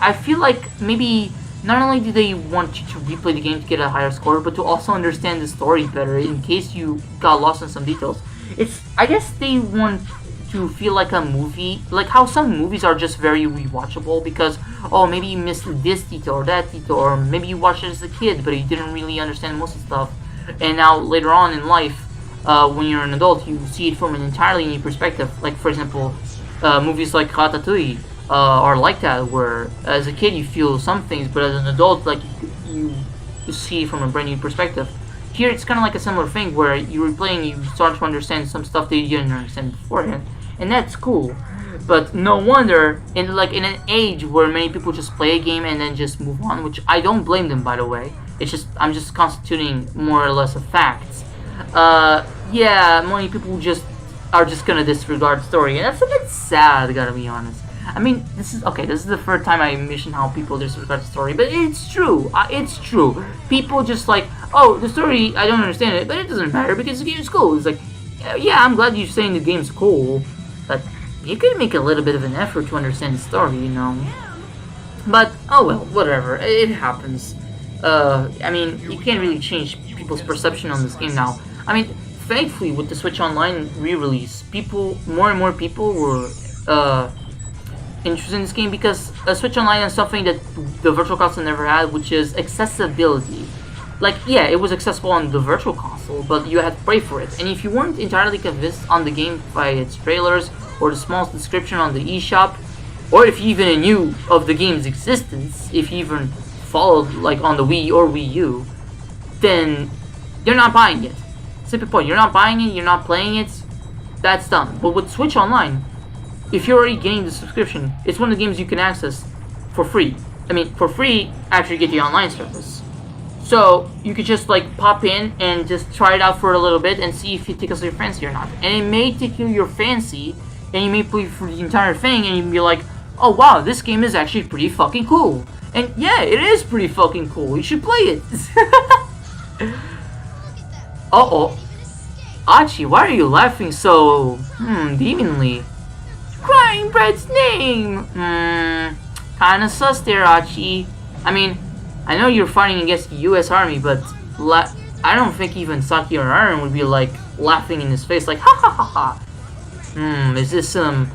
I feel like maybe not only do they want you to replay the game to get a higher score, but to also understand the story better in case you got lost in some details. I guess they want to feel like a movie, like how some movies are just very rewatchable because, oh, maybe you missed this detail or that detail, or maybe you watched it as a kid but you didn't really understand most of the stuff, and now later on in life, when you're an adult, you see it from an entirely new perspective. Like, for example, movies like Ratatouille are like that, where as a kid you feel some things, but as an adult, like, you see it from a brand new perspective. Here it's kind of like a similar thing, where you're replaying, you start to understand some stuff that you didn't understand beforehand, and that's cool. But no wonder, in an age where many people just play a game and then just move on, which I don't blame them, by the way. It's just, I'm just constituting more or less a fact. Yeah, many people are just gonna disregard the story, and that's a bit sad, gotta be honest. I mean, this is the third time I mention how people disregard the story, but it's true. It's true. People just like, oh, the story, I don't understand it, but it doesn't matter because the game's cool. It's like, yeah, I'm glad you're saying the game's cool, but you could make a little bit of an effort to understand the story, you know. But, oh well, whatever. It happens. I mean, you can't really change people's perception on this game now. I mean, thankfully, with the Switch Online re-release, more and more people were interested in this game because Switch Online has something that the Virtual Console never had, which is accessibility. Like, yeah, it was accessible on the Virtual Console, but you had to pay for it. And if you weren't entirely convinced on the game by its trailers or the small description on the eShop, or if you even knew of the game's existence, if you even followed like on the Wii or Wii U, then you're not buying it. Simple point, you're not buying it, you're not playing it, that's dumb. But with Switch Online, if you're already getting the subscription, it's one of the games you can access for free. I mean, for free after you get the online service. So you could just like pop in and just try it out for a little bit and see if it tickles your fancy or not. And it may tickle your fancy, and you may play for the entire thing, and you'd be like, oh wow, this game is actually pretty fucking cool. And yeah, it is pretty fucking cool. You should play it. Uh-oh. Archie, why are you laughing so, demonly? Crying Bread's name! Kinda sus there, Archie. I mean, I know you're fighting against the US Army, but I don't think even Saki or Aaron would be like laughing in his face like, ha ha ha ha. Is this some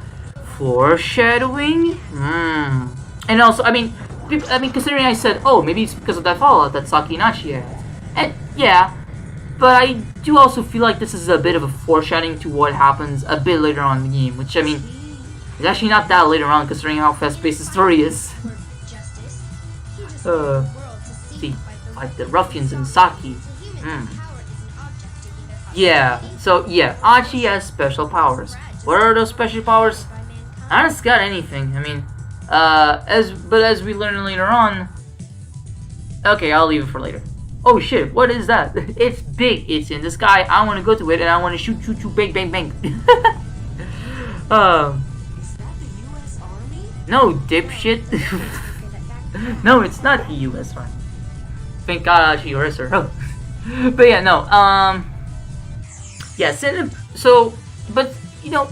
foreshadowing? And also, I mean, considering I said, oh, maybe it's because of that fallout that Saki and Archie had. And yeah, but I do also feel like this is a bit of a foreshadowing to what happens a bit later on in the game, which, I mean, is actually not that later on considering how fast-paced the story is. See, like the ruffians and Saki. Yeah, so yeah, Archie has special powers. What are those special powers? I haven't got anything. I mean, as we learn later on. Okay, I'll leave it for later. Oh shit, what is that? It's big, it's in the sky, I wanna go to it and I wanna shoot, bang, bang, bang. No, dipshit. No, it's not the US Army. Thank God, actually, you're oh. But yeah, no, Yes, and so, but you know,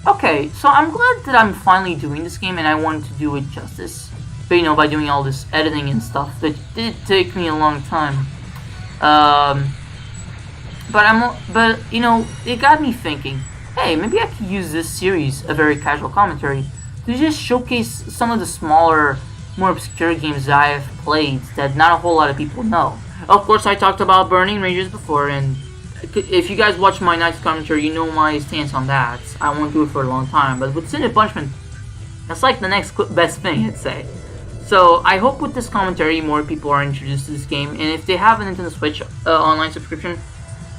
okay. So I'm glad that I'm finally doing this game, and I wanted to do it justice. But by doing all this editing and stuff, that did take me a long time. Um, but it got me thinking. Hey, maybe I could use this series, a very casual commentary, to just showcase some of the smaller, more obscure games that I have played that not a whole lot of people know. Of course, I talked about Burning Rangers before, and if you guys watch my night's commentary, you know my stance on that. I won't do it for a long time, but with Sin and Punishment, that's like the next best thing, I'd say. So I hope with this commentary, more people are introduced to this game, and if they have a Nintendo Switch online subscription,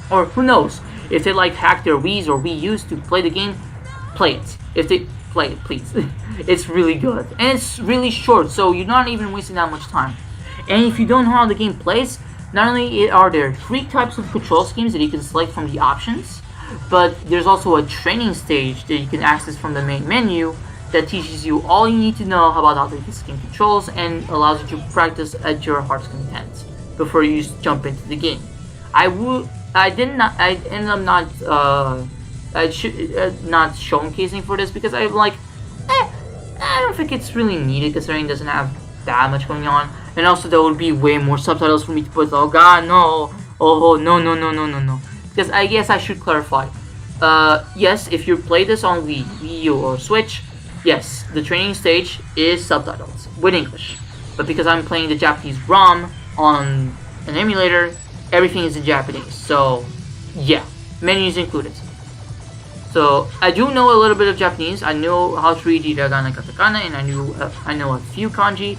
or who knows, if they hack their Wii's or Wii U's to play the game, play it. If they play it, please. It's really good, and it's really short, so you're not even wasting that much time. And if you don't know how the game plays, not only are there 3 types of control schemes that you can select from the options, but there's also a training stage that you can access from the main menu that teaches you all you need to know about how this game controls and allows you to practice at your heart's content before you jump into the game. I ended up not showcasing for this because I'm like, I don't think it's really needed considering it doesn't have that much going on, and also there would be way more subtitles for me to put. Oh god, no! Oh no! Because I guess I should clarify. Yes, if you play this on Wii U or Switch, yes, the training stage is subtitles with English. But because I'm playing the Japanese ROM on an emulator, everything is in Japanese. So yeah, menus included. So I do know a little bit of Japanese. I know how to read hiragana, katakana, and I know a few kanji.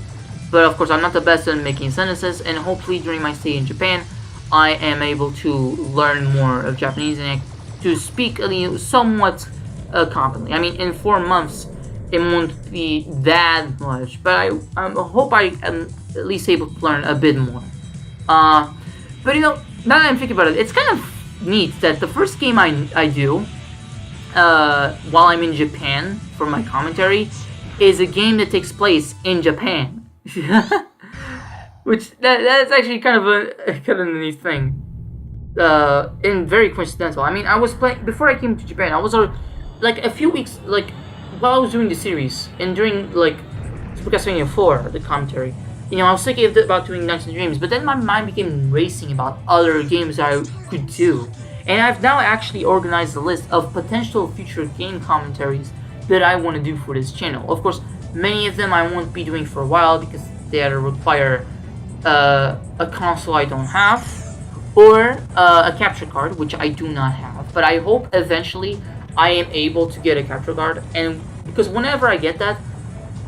But of course, I'm not the best at making sentences, and hopefully during my stay in Japan, I am able to learn more of Japanese and to speak somewhat competently. I mean, in 4 months, it won't be that much, but I hope I am at least able to learn a bit more. But now that I'm thinking about it, it's kind of neat that the first game I do while I'm in Japan for my commentary is a game that takes place in Japan. Which that's actually kind of a neat thing, and very coincidental. I mean, I was playing before I came to Japan. I was a few weeks while I was doing the series and during Super Castlevania 4, the commentary. I was thinking about doing Nights and Dreams, but then my mind became racing about other games I could do, and I've now actually organized a list of potential future game commentaries that I want to do for this channel. Of course, many of them I won't be doing for a while because they either require a console I don't have or a capture card, which I do not have. But I hope eventually I am able to get a capture card, and because whenever I get that,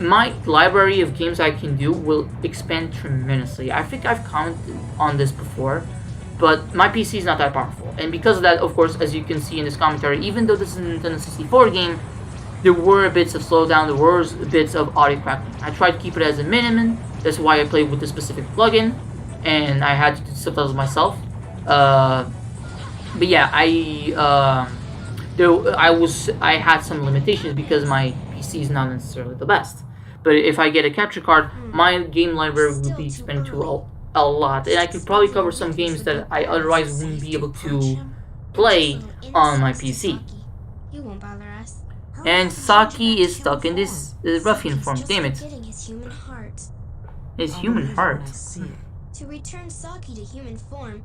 my library of games I can do will expand tremendously. I think I've commented on this before, but my PC is not that powerful. And because of that, of course, as you can see in this commentary, even though this is a Nintendo 64 game, there were bits of slowdown, there were bits of audio-crackling. I tried to keep it as a minimum. That's why I played with this specific plugin, and I had to do subtitles myself. But yeah, I had some limitations because my PC is not necessarily the best. But if I get a capture card, my game library will be expanded to a lot, and I could probably cover some games that I otherwise wouldn't be able to play on my PC. You won't bother us. And Saki is stuck in this ruffian form. Damn it. His human heart. His human heart. To return Saki to human form,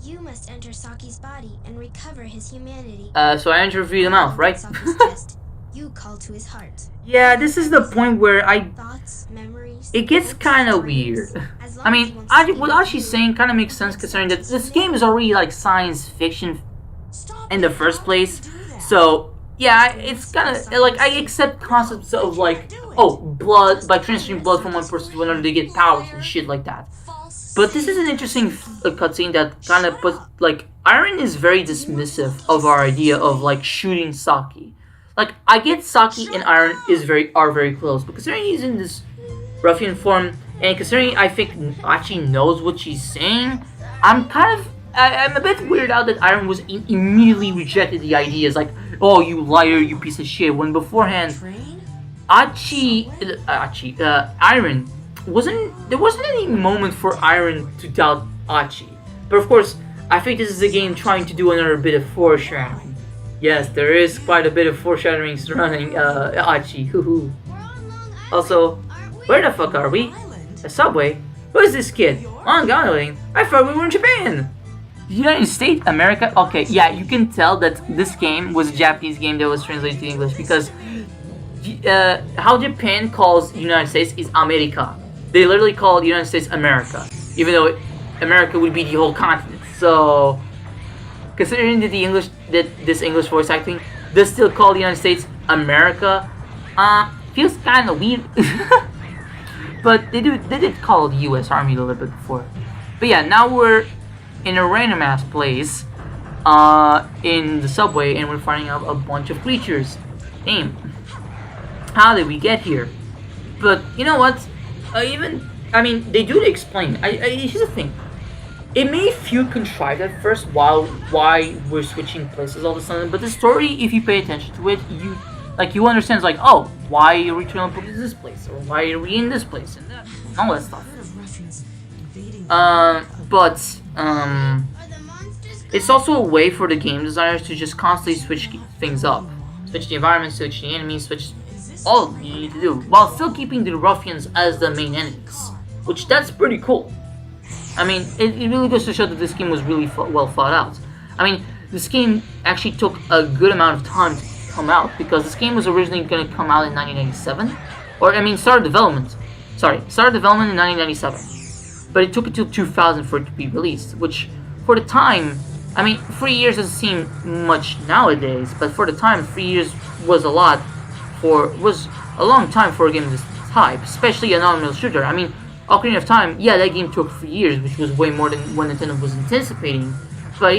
you must enter Saki's body and recover his humanity. So I enter through the mouth, right? You call to his heart. Yeah, this is the point where Thoughts, memories, it gets kind of weird. I mean, what Ashi's saying kind of makes sense considering that this game is already science fiction in the first place. So yeah, it's kind of I accept concepts of blood, by transferring blood from one person to another, they get powers and shit like that. But this is an interesting cutscene that kind of puts Iron is very dismissive of our idea of shooting Saki. I get Saki and Iron are very close, but considering he's in this ruffian form, and considering I think Achi knows what she's saying, I'm a bit weirded out that Iron was immediately rejected the ideas oh, you liar, you piece of shit, when beforehand Iron there wasn't any moment for Iron to doubt Achi. But of course, I think this is a game trying to do another bit of foreshadowing. Yes, there is quite a bit of foreshadowing surrounding Achi. Hoo-hoo. Also, where the fuck are we? A subway? Who is this kid? Long Island? I thought we were in Japan! United States? America? Okay, yeah, you can tell that this game was a Japanese game that was translated to English because how Japan calls United States is America. They literally call the United States America, even though America would be the whole continent. So, considering that this English voice acting does still call the United States America, feels kind of weird. But they did call the U.S. Army a little bit before. But yeah, now we're in a random ass place, in the subway, and we're finding out a bunch of creatures. Damn, how did we get here? But you know what? They do explain. Here's the thing. It may feel contrived at first why we're switching places all of a sudden, but the story, if you pay attention to it, you understand. It's like, oh, why are we transported to this place, or why are we in this place, and that, all that stuff. It's also a way for the game designers to just constantly switch things up, switch the environment, switch the enemies, switch all you need to do, while still keeping the ruffians as the main enemies, which that's pretty cool. I mean, it really goes to show that this game was really well thought out. I mean, this game actually took a good amount of time to come out, because this game was originally going to come out in 1997, started development in 1997, but it took until 2000 for it to be released, which for the time, 3 years doesn't seem much nowadays, but for the time, 3 years was a long time for a game of this type, especially a non-real shooter. Ocarina of Time, yeah, that game took 3 years, which was way more than what Nintendo was anticipating, but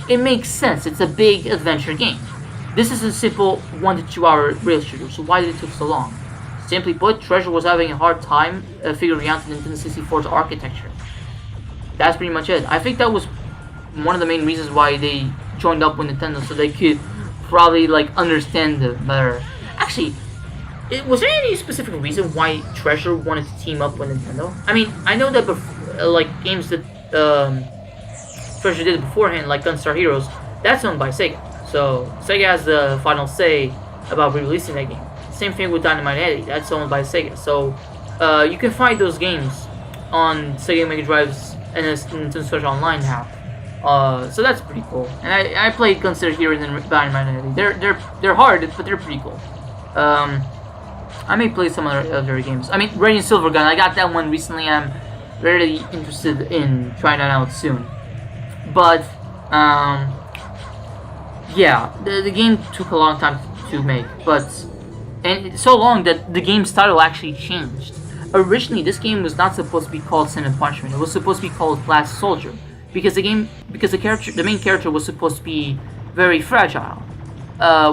it makes sense. It's a big adventure game. This is a simple 1 to 2 hour rail shooter, so why did it take so long? Simply put, Treasure was having a hard time figuring out the Nintendo 64's architecture. That's pretty much it. I think that was one of the main reasons why they joined up with Nintendo, so they could probably understand it better. Actually, was there any specific reason why Treasure wanted to team up with Nintendo? I know that games that Treasure did beforehand, like Gunstar Heroes, that's owned by Sega. So Sega has the final say about re-releasing that game. Same thing with Dynamite Eddie, that's owned by Sega. So you can find those games on Sega Mega Drive's and Nintendo Switch Online now. So that's pretty cool. And I played Gunstar Heroes and Dynamite Eddie. They're hard, but they're pretty cool. I may play some other games. Radiant Silvergun, I got that one recently, and I'm really interested in trying that out soon. But, yeah, the game took a long time to make, and so long that the game's title actually changed. Originally, this game was not supposed to be called Sin and Punishment. It was supposed to be called Glass Soldier, because the main character was supposed to be very fragile.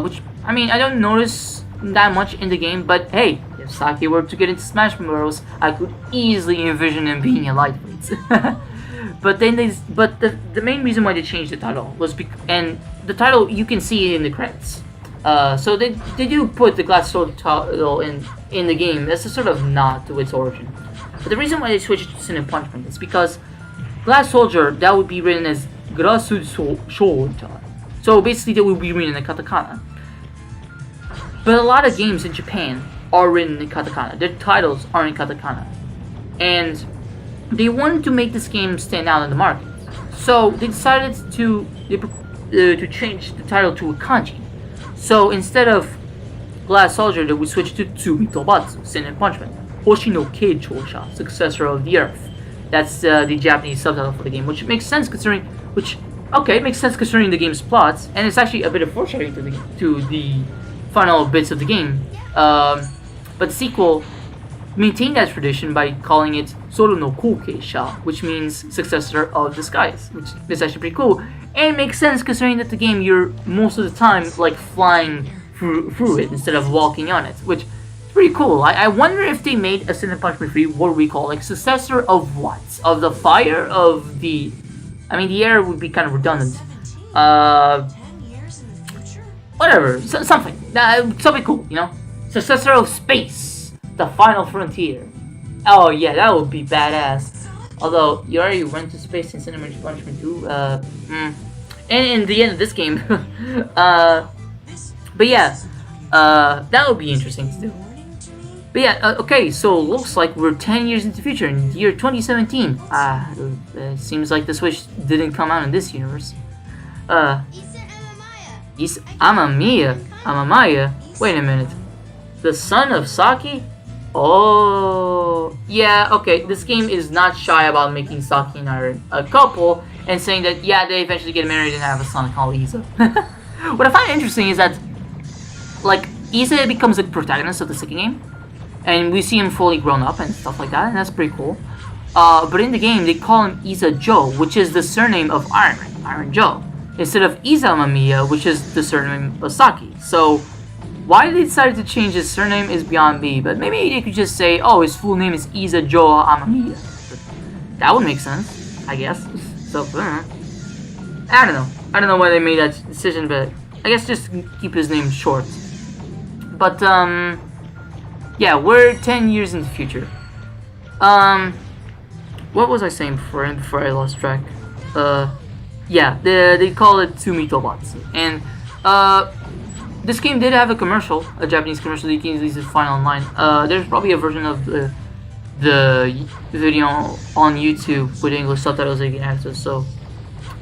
Which, I don't notice that much in the game, but hey, if Saki were to get into Smash Bros, I could easily envision him being a lightweight. But the main reason why they changed the title was and the title, you can see it in the credits. So they do put the Glass Soldier title in the game as a sort of nod to its origin. But the reason why they switched to Sin and Punishment is because Glass Soldier, that would be written as Glass Soldier. So basically that would be written in katakana. But a lot of games in Japan are written in katakana. Their titles are in katakana. And they wanted to make this game stand out in the market. So they decided to change the title to a kanji. So instead of Glass Soldier, they would switch to Tsumitobatsu, Sin and Punishment, Hoshi no Keichosha, Successor of the Earth. That's the Japanese subtitle for the game, which makes sense considering the game's plot, and it's actually a bit of foreshadowing to the final bits of the game. But the sequel maintained that tradition by calling it Soro no Kokeisha, which means Successor of the Skies, which is actually pretty cool. And it makes sense considering that the game, you're most of the time flying through it instead of walking on it, which is pretty cool. I wonder if they made a Sin and Punishment 3, what do we call, Successor of what? Of the fire? Of the... the air would be kind of redundant. Whatever, something cool, Successor of space, the final frontier. Oh yeah, that would be badass. Although you already went to space in Cinnamon Punishment 2. And in the end of this game, but yeah, that would be interesting to do. But yeah, okay, so looks like we're 10 years into the future, in the year 2017. It seems like the Switch didn't come out in this universe. Amamiya? Wait a minute. The son of Saki? Oh, yeah, okay, this game is not shy about making Saki and Iron a couple, and saying that, yeah, they eventually get married and have a son called Isa. What I find interesting is that, like, Isa becomes the protagonist of the second game, and we see him fully grown up and stuff like that, and that's pretty cool. But in the game, they call him Isa Joe, which is the surname of Iron Joe, instead of Isa Mamiya, which is the surname of Saki. So, why they decided to change his surname is beyond me, but maybe they could just say, oh, his full name is Isa Joe Amamiya. That would make sense, I guess. So, I don't know. I don't know why they made that decision, but I guess just keep his name short. But, yeah, we're 10 years in the future. What was I saying before I lost track? Yeah, they call it Sumitobots. And, this game did have a commercial, a Japanese commercial that you can easily find online. There's probably a version of the video on YouTube with English subtitles that you can access. So,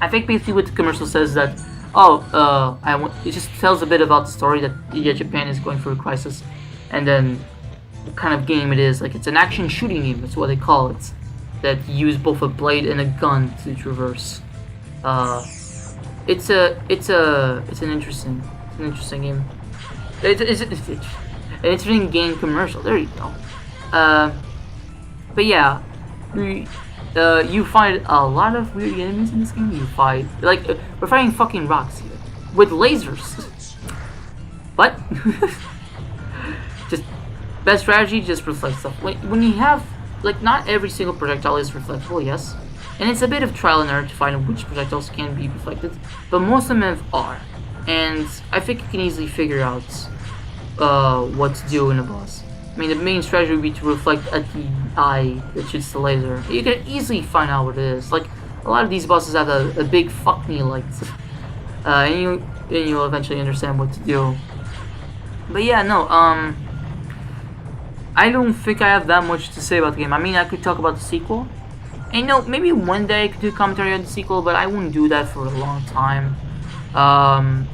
I think basically what the commercial says is that, it just tells a bit about the story that Japan is going through a crisis, and then what kind of game it is. Like, it's an action shooting game. That's what they call it. That use both a blade and a gun to traverse. It's an interesting game. It's an interesting game commercial. There you go. But yeah, you find a lot of weird enemies in this game. You fight we're fighting fucking rocks here with lasers. What? Just best strategy. Just reflect stuff. When you have not every single projectile is reflectable. Yes, and it's a bit of trial and error to find which projectiles can be reflected, but most of them are. And I think you can easily figure out what to do in a boss. I mean, the main strategy would be to reflect at the eye that shoots the laser. You can easily find out what it is. Like, a lot of these bosses have a big fuck me light. And you'll eventually understand what to do. But yeah, no, I don't think I have that much to say about the game. I mean, I could talk about the sequel. And maybe one day I could do commentary on the sequel, but I wouldn't do that for a long time.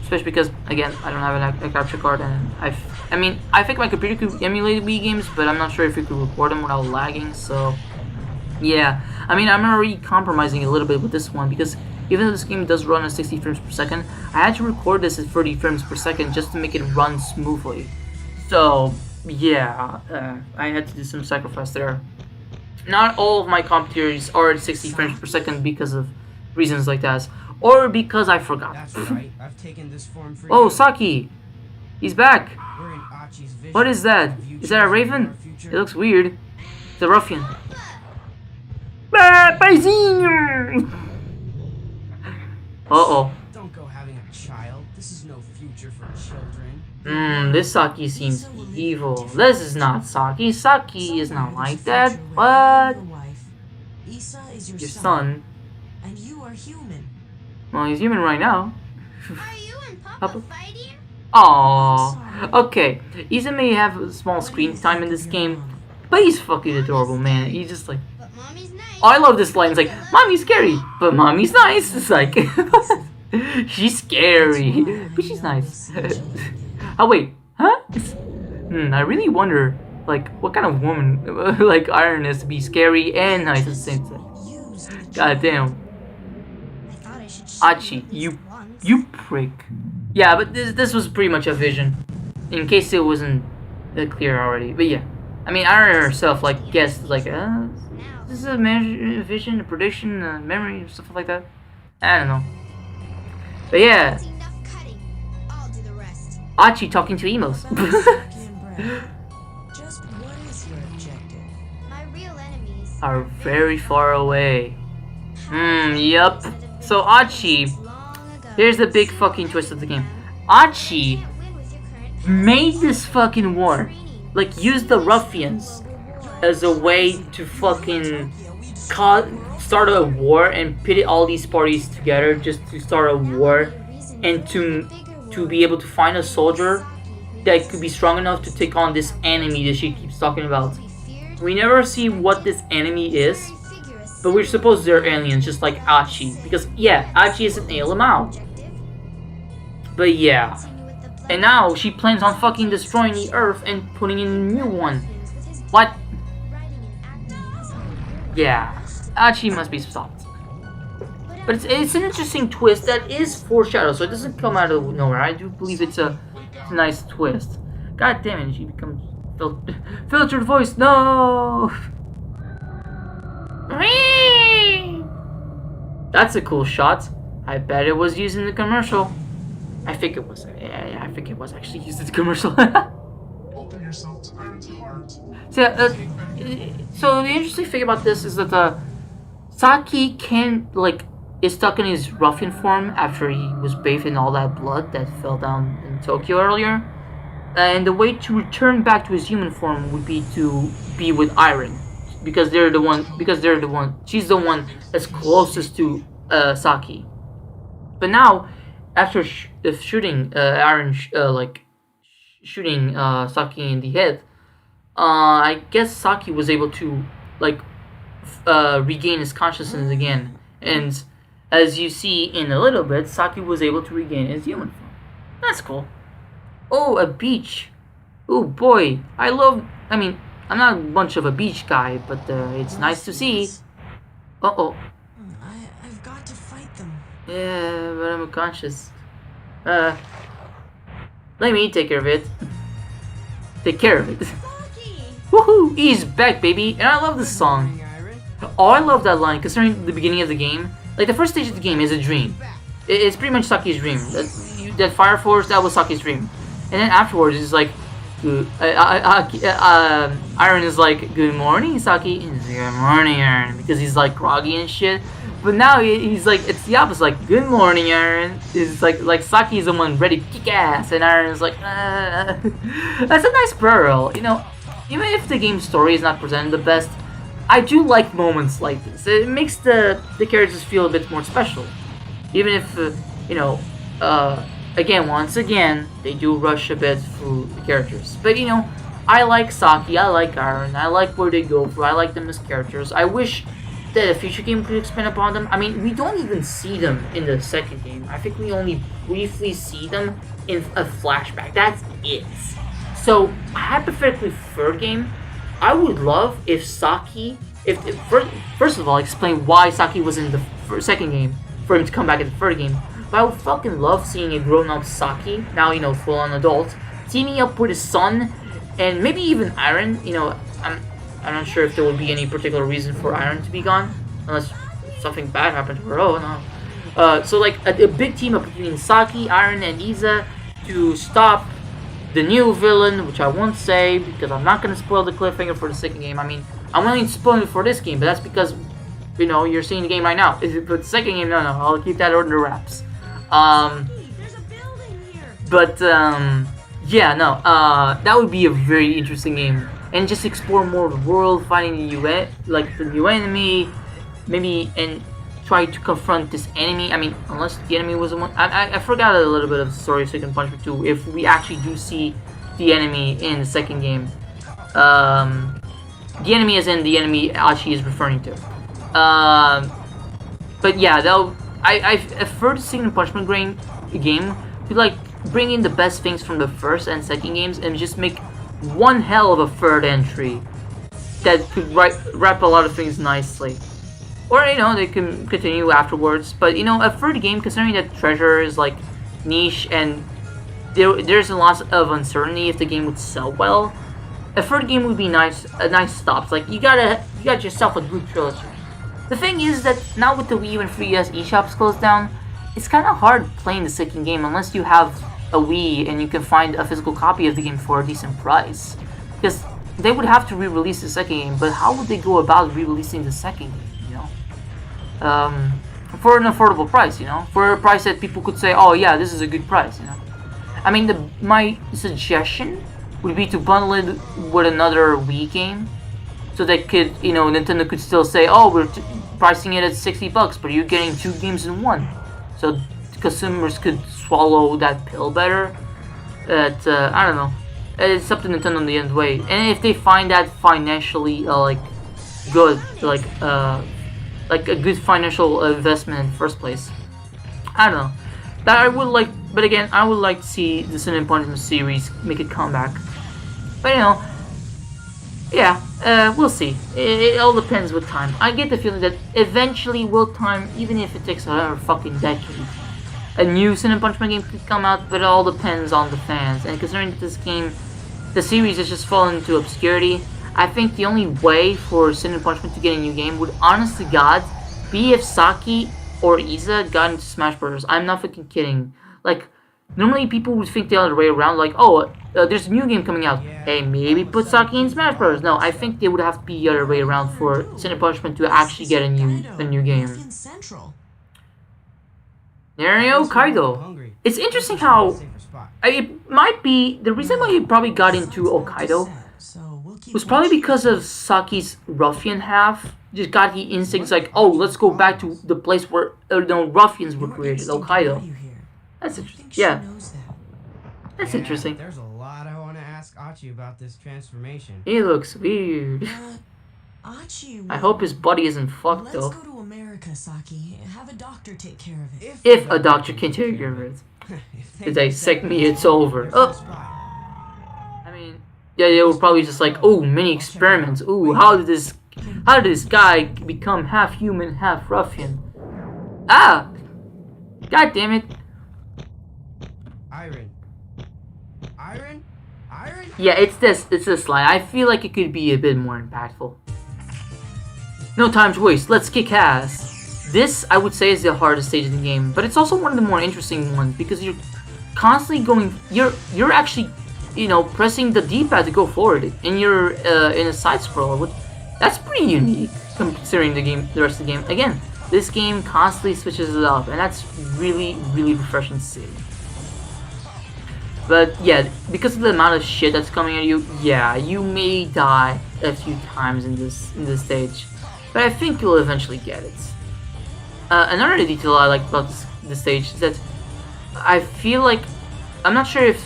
Especially because, again, I don't have a capture card, and I think my computer could emulate Wii games, but I'm not sure if it could record them without lagging, so, yeah. I mean, I'm already compromising a little bit with this one, because even though this game does run at 60 frames per second, I had to record this at 30 frames per second just to make it run smoothly. So, yeah, I had to do some sacrifice there. Not all of my computers are at 60 frames per second because of reasons like that. Or because I forgot. That's right. I've taken this form for Oh, you. Saki! He's back! We're in Achi's vision. What is that? Have you Is that a chosen raven? our future? It looks weird. It's a ruffian. Ah, paizinho! Uh-oh. Don't go having a child. This is no future for children. This Saki seems evil. This is not Saki. Saki is not like that. What? Isa is Your your son. and you are human. Well, he's human right now. Are you and Papa fighting? Aww. Okay. Isa may have a small screen time in this game, but he's fucking adorable, man. He's just like... But Mommy's nice. Oh, I love this line. It's like, Mommy's scary, but Mommy's nice. It's like... she's scary, but she's nice. Oh, wait. Huh? I really wonder, like, what kind of woman, like, Iron is to be scary and nice at the same time. God damn. I thought I should show Achi, you once. you prick. Yeah, but this was pretty much a vision, in case it wasn't clear already. But yeah, I mean, Iron herself, like, guessed, like, Now, this is a vision, a prediction, a memory, stuff like that. I don't know. But yeah, that's enough cutting. I'll do the rest. Achi talking to emos. Just what is your objective? My real enemies Are very far away. Yup. So Achi, long ago. here's the big fucking twist of the game. Achi Can't win with your current made this fucking war. training. Like, use the ruffians as a way to fucking start a war and pit all these parties together just to start a war and to be able to find a soldier that could be strong enough to take on this enemy that she keeps talking about. We never see what this enemy is, but we're supposed they're aliens, just like Achi. Because, yeah, Achi is an ALMAO. But yeah. And now she plans on fucking destroying the Earth and putting in a new one. What? Yeah. Achi must be stopped. But it's an interesting twist that is foreshadowed, so it doesn't come out of nowhere. I do believe it's a nice twist. God damn it, she becomes filtered voice. No. That's a cool shot. I bet it was used in the commercial. I think it was. I think it was actually used in the commercial. Open yourself to Iron's heart. So the interesting thing about this is that Saki is stuck in his ruffian form after he was bathed in all that blood that fell down in Tokyo earlier. And the way to return back to his human form would be to be with Iron, because she's the one that's closest to Saki. But now, after shooting Iron, shooting Saki in the head, I guess Saki was able to regain his consciousness again, and as you see in a little bit, Saki was able to regain his human form. That's cool. Oh, a beach. Oh boy, I mean, I'm not much of a beach guy, but it's nice to see. Uh-oh. I've got to fight them. Yeah, but I'm unconscious. Let me take care of it. Take care of it. Woohoo! He's back, baby! And I love this song. Oh, I love that line, considering the beginning of the game. Like, the first stage of the game is a dream. It's pretty much Saki's dream. That Fire Force, that was Saki's dream. And then afterwards, it's like, Iron is like, good morning, Saki. And he's like, good morning, Iron. Because he's like groggy and shit. But now he's like, it's the opposite. Like, good morning, Iron. It's like Saki is the one ready to kick ass. And Iron is like, That's a nice parallel. You know, even if the game's story is not presented the best, I do like moments like this. It makes the characters feel a bit more special. Even if, once again, they do rush a bit through the characters. But, I like Saki, I like Iron, I like where they go for, I like them as characters. I wish that a future game could expand upon them. I mean, we don't even see them in the second game. I think we only briefly see them in a flashback. That's it. So, hypothetically, third game, I would love if Saki, first of all, explain why Saki was in the second game, for him to come back in the third game. But I would fucking love seeing a grown-up Saki, now, full-on adult, teaming up with his son, and maybe even Iron. I'm not sure if there would be any particular reason for Iron to be gone, unless something bad happened to her. Oh, no. So, like, a big team up between Saki, Iron, and Iza to stop the new villain, which I won't say, because I'm not going to spoil the cliffhanger for the second game. I mean, I'm only spoiling it for this game, but that's because, you're seeing the game right now. But the second game, no, I'll keep that under wraps. There's a building here. But, that would be a very interesting game. And just explore more of the world, finding the new enemy, maybe, and try to confront this enemy. I mean, unless the enemy was the one. I forgot a little bit of the story of Second Punishment 2, if we actually do see the enemy in the second game. The enemy as in the enemy Ashi is referring to. But yeah, I've heard Second Punishment game to bring in the best things from the first and second games and just make one hell of a third entry that could wrap a lot of things nicely. Or, they can continue afterwards. But, a third game, considering that Treasure is, niche and there's a lot of uncertainty if the game would sell well, a third game would be nice, a nice stop. Like, you got yourself a good trilogy. The thing is that now with the Wii U and 3DS eShops closed down, it's kind of hard playing the second game unless you have a Wii and you can find a physical copy of the game for a decent price. Because they would have to re-release the second game, but how would they go about re-releasing the second game? For an affordable price, for a price that people could say, oh yeah, this is a good price, I mean, my suggestion would be to bundle it with another Wii game, so that could, Nintendo could still say, oh, we're pricing it at $60, but you're getting 2 games in one, so consumers could swallow that pill better. That I don't know. It's up to Nintendo in the end way, and if they find that financially good, like a good financial investment in the first place, I don't know. That I would like, but again, I would like to see the Sin and Punishment series make a comeback. But yeah, we'll see. It all depends with time. I get the feeling that eventually, with time, even if it takes another fucking decade, a new Sin and Punishment game could come out, but it all depends on the fans. And considering that this game, the series has just fallen into obscurity, I think the only way for Sin and Punishment to get a new game would, honest to God, be if Saki or Isa got into Smash Bros. I'm not fucking kidding. Like, normally people would think the other way around, like, oh, there's a new game coming out. Hey, maybe put Saki in Smash Bros. No, I think they would have to be the other way around for Sin and Punishment to actually get a new game. Nario Kaido. It's interesting how it might be the reason why he probably got into Hokkaido was probably because of Saki's ruffian half. Just got the instincts like, oh, let's go back to the place where ruffians were created, Hokkaido. That's interesting. Yeah, that's interesting. There's a lot I want to ask Achi about this transformation. He looks weird. Achi, I hope his body isn't fucked let's though. go to America, Saki. Have a doctor take care of it. If a doctor can take care of it. If they dissect me, it's over. Oh. I mean, yeah, they were probably just like, oh, many experiments. Ooh, how did this guy become half human, half ruffian? Ah! God damn it. Iron. Yeah, it's this line. I feel like it could be a bit more impactful. No time to waste, let's kick ass. This, I would say, is the hardest stage in the game, but it's also one of the more interesting ones because you're constantly going, you're actually, pressing the D-pad to go forward, and you're in a side scroller. That's pretty unique considering the rest of the game. Again, this game constantly switches it up, and that's really, really refreshing to see. But yeah, because of the amount of shit that's coming at you, yeah, you may die a few times in this stage, but I think you'll eventually get it. Another detail I like about this stage is that I feel like, I'm not sure if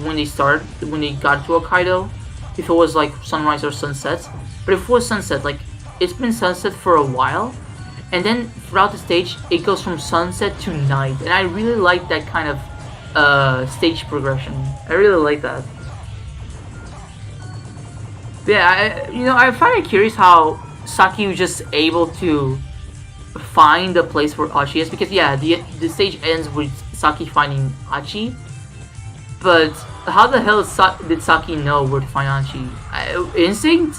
when they got to Hokkaido, if it was like sunrise or sunset, but if it was sunset, like it's been sunset for a while, and then throughout the stage it goes from sunset to night, and I really like that kind of stage progression. I really like that. Yeah, I find it curious how Saki was just able to find the place where Achi is, because yeah, the stage ends with Saki finding Achi, but how the hell did Saki know where to find Achi? Instinct?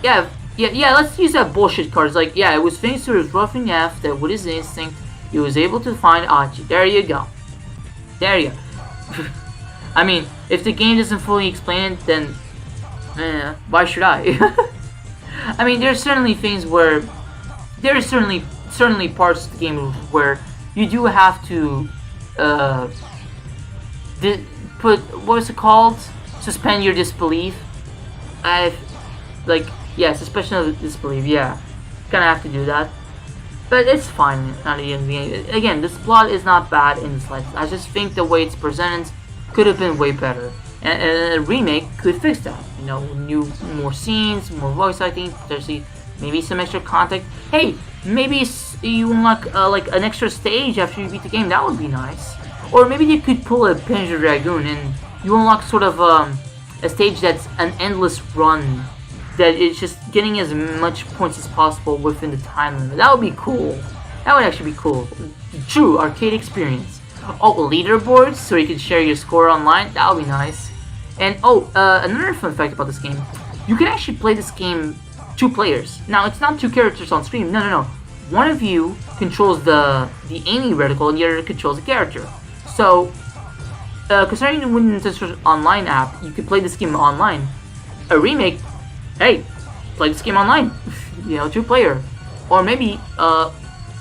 Yeah, let's use that bullshit card. It's like, yeah, it was thanks to his roughing half that with his instinct, he was able to find Achi. There you go. I mean, if the game doesn't fully explain it, then why should I? I mean, there's certainly things where there's certainly parts of the game where you do have to put, what was it called? Suspend your disbelief. Suspension of disbelief. Yeah, gonna have to do that. But it's fine at the end of the game. Again, this plot is not bad in the slightest. I just think the way it's presented could have been way better. And a remake could fix that. More scenes, more voice acting, potentially maybe some extra content. Hey, maybe you unlock like an extra stage after you beat the game. That would be nice. Or maybe you could pull a Panzer Dragoon and you unlock sort of a stage that's an endless run. That it's just getting as much points as possible within the time limit. That would be cool. That would actually be cool. True arcade experience. Oh, leaderboards so you can share your score online. That would be nice. And another fun fact about this game, you can actually play this game 2 players. Now it's not 2 characters on screen. No. One of you controls the aiming reticle and the other controls the character. So, considering the Nintendo Online app, you can play this game online. A remake. Hey, play this game online, 2-player, or maybe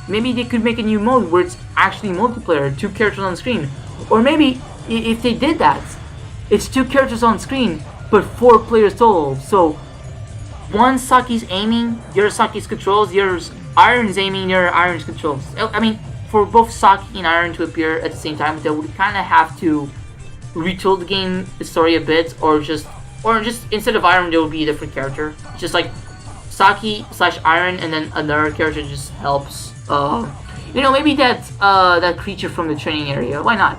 they could make a new mode where it's actually multiplayer, 2 characters on screen, or maybe if they did that, it's 2 characters on screen but 4 players total. So one Saki's aiming, the other Saki's controls, the other's Iron's aiming, the other Iron's controls. I mean, for both Saki and Iron to appear at the same time, they would kind of have to retool the story a bit, or just instead of Iron, there would be a different character. Just like Saki / Iron, and then another character just helps. You know, maybe that creature from the training area. Why not?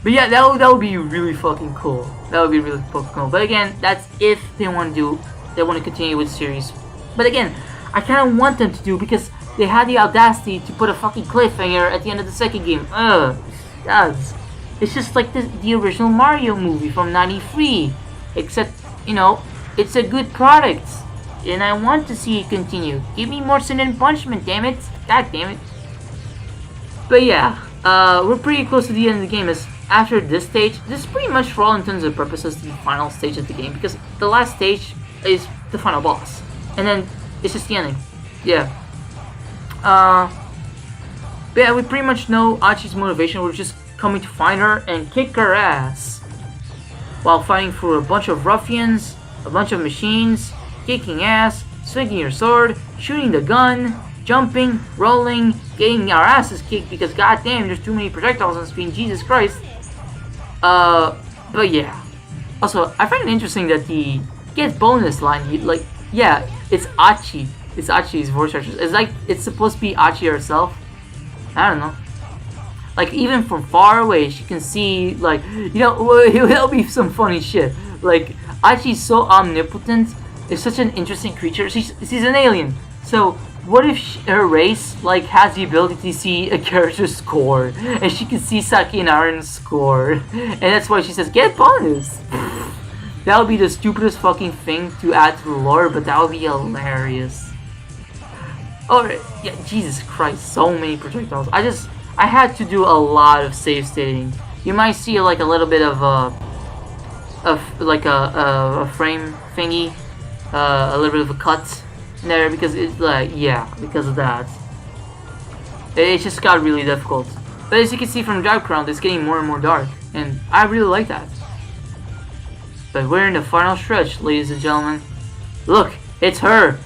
But yeah, that would be really fucking cool. That would be really fucking cool. But again, that's if they want to continue with the series. But again, I kind of want them to do, because they had the audacity to put a fucking cliffhanger at the end of the second game. Guys, it's just like the original Mario movie from '93, except, you know, it's a good product, and I want to see it continue. Give me more sin and punishment, damn it! God damn it! But yeah, we're pretty close to the end of the game. As after this stage, this is pretty much, for all intents and purposes, the final stage of the game, because the last stage is the final boss, and then it's just the ending. Yeah. But yeah, we pretty much know Achi's motivation. We're just coming to find her and kick her ass, while fighting for a bunch of ruffians, a bunch of machines, kicking ass, swinging your sword, shooting the gun, jumping, rolling, getting our asses kicked because goddamn, there's too many projectiles on screen. Jesus Christ. But yeah. Also, I find it interesting that the get bonus line, yeah, it's Achi. It's Achi's voice actress. It's like it's supposed to be Achi herself. I don't know. Like, even from far away, she can see, like, you know, it'll be some funny shit. Like, Achi's so omnipotent. It's such an interesting creature. She's an alien. So, what if her race, like, has the ability to see a character's score? And she can see Saki and Aaron's score. And that's why she says, get bonus! That would be the stupidest fucking thing to add to the lore, but that would be hilarious. Alright, yeah, Jesus Christ, so many projectiles. I had to do a lot of save stating. You might see like a little bit of a frame thingy, a little bit of a cut in there, because it's like, yeah, because of that. It just got really difficult. But as you can see from the background, it's getting more and more dark, and I really like that. But we're in the final stretch, ladies and gentlemen. Look, it's her.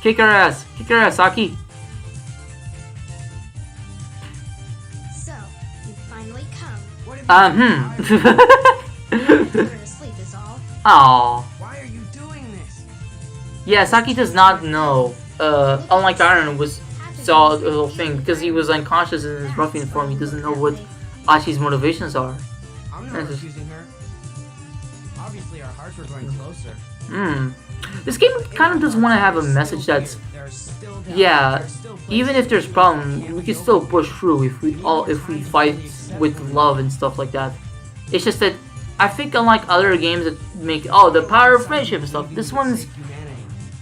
Kick her ass, Saki. So, you finally come. You're asleep is all. Aww. Why are you doing this? Yeah, Saki does not know. Unlike Iron saw the whole thing, because he was unconscious in his ruffian form. He doesn't know what Achi's motivations are. I'm not accusing her. Obviously, our hearts were going closer. This game kind of does want to have a message that's, yeah, even if there's problems, we can still push through if we fight with love and stuff like that. It's just that I think, unlike other games that make the power of friendship and stuff, this one's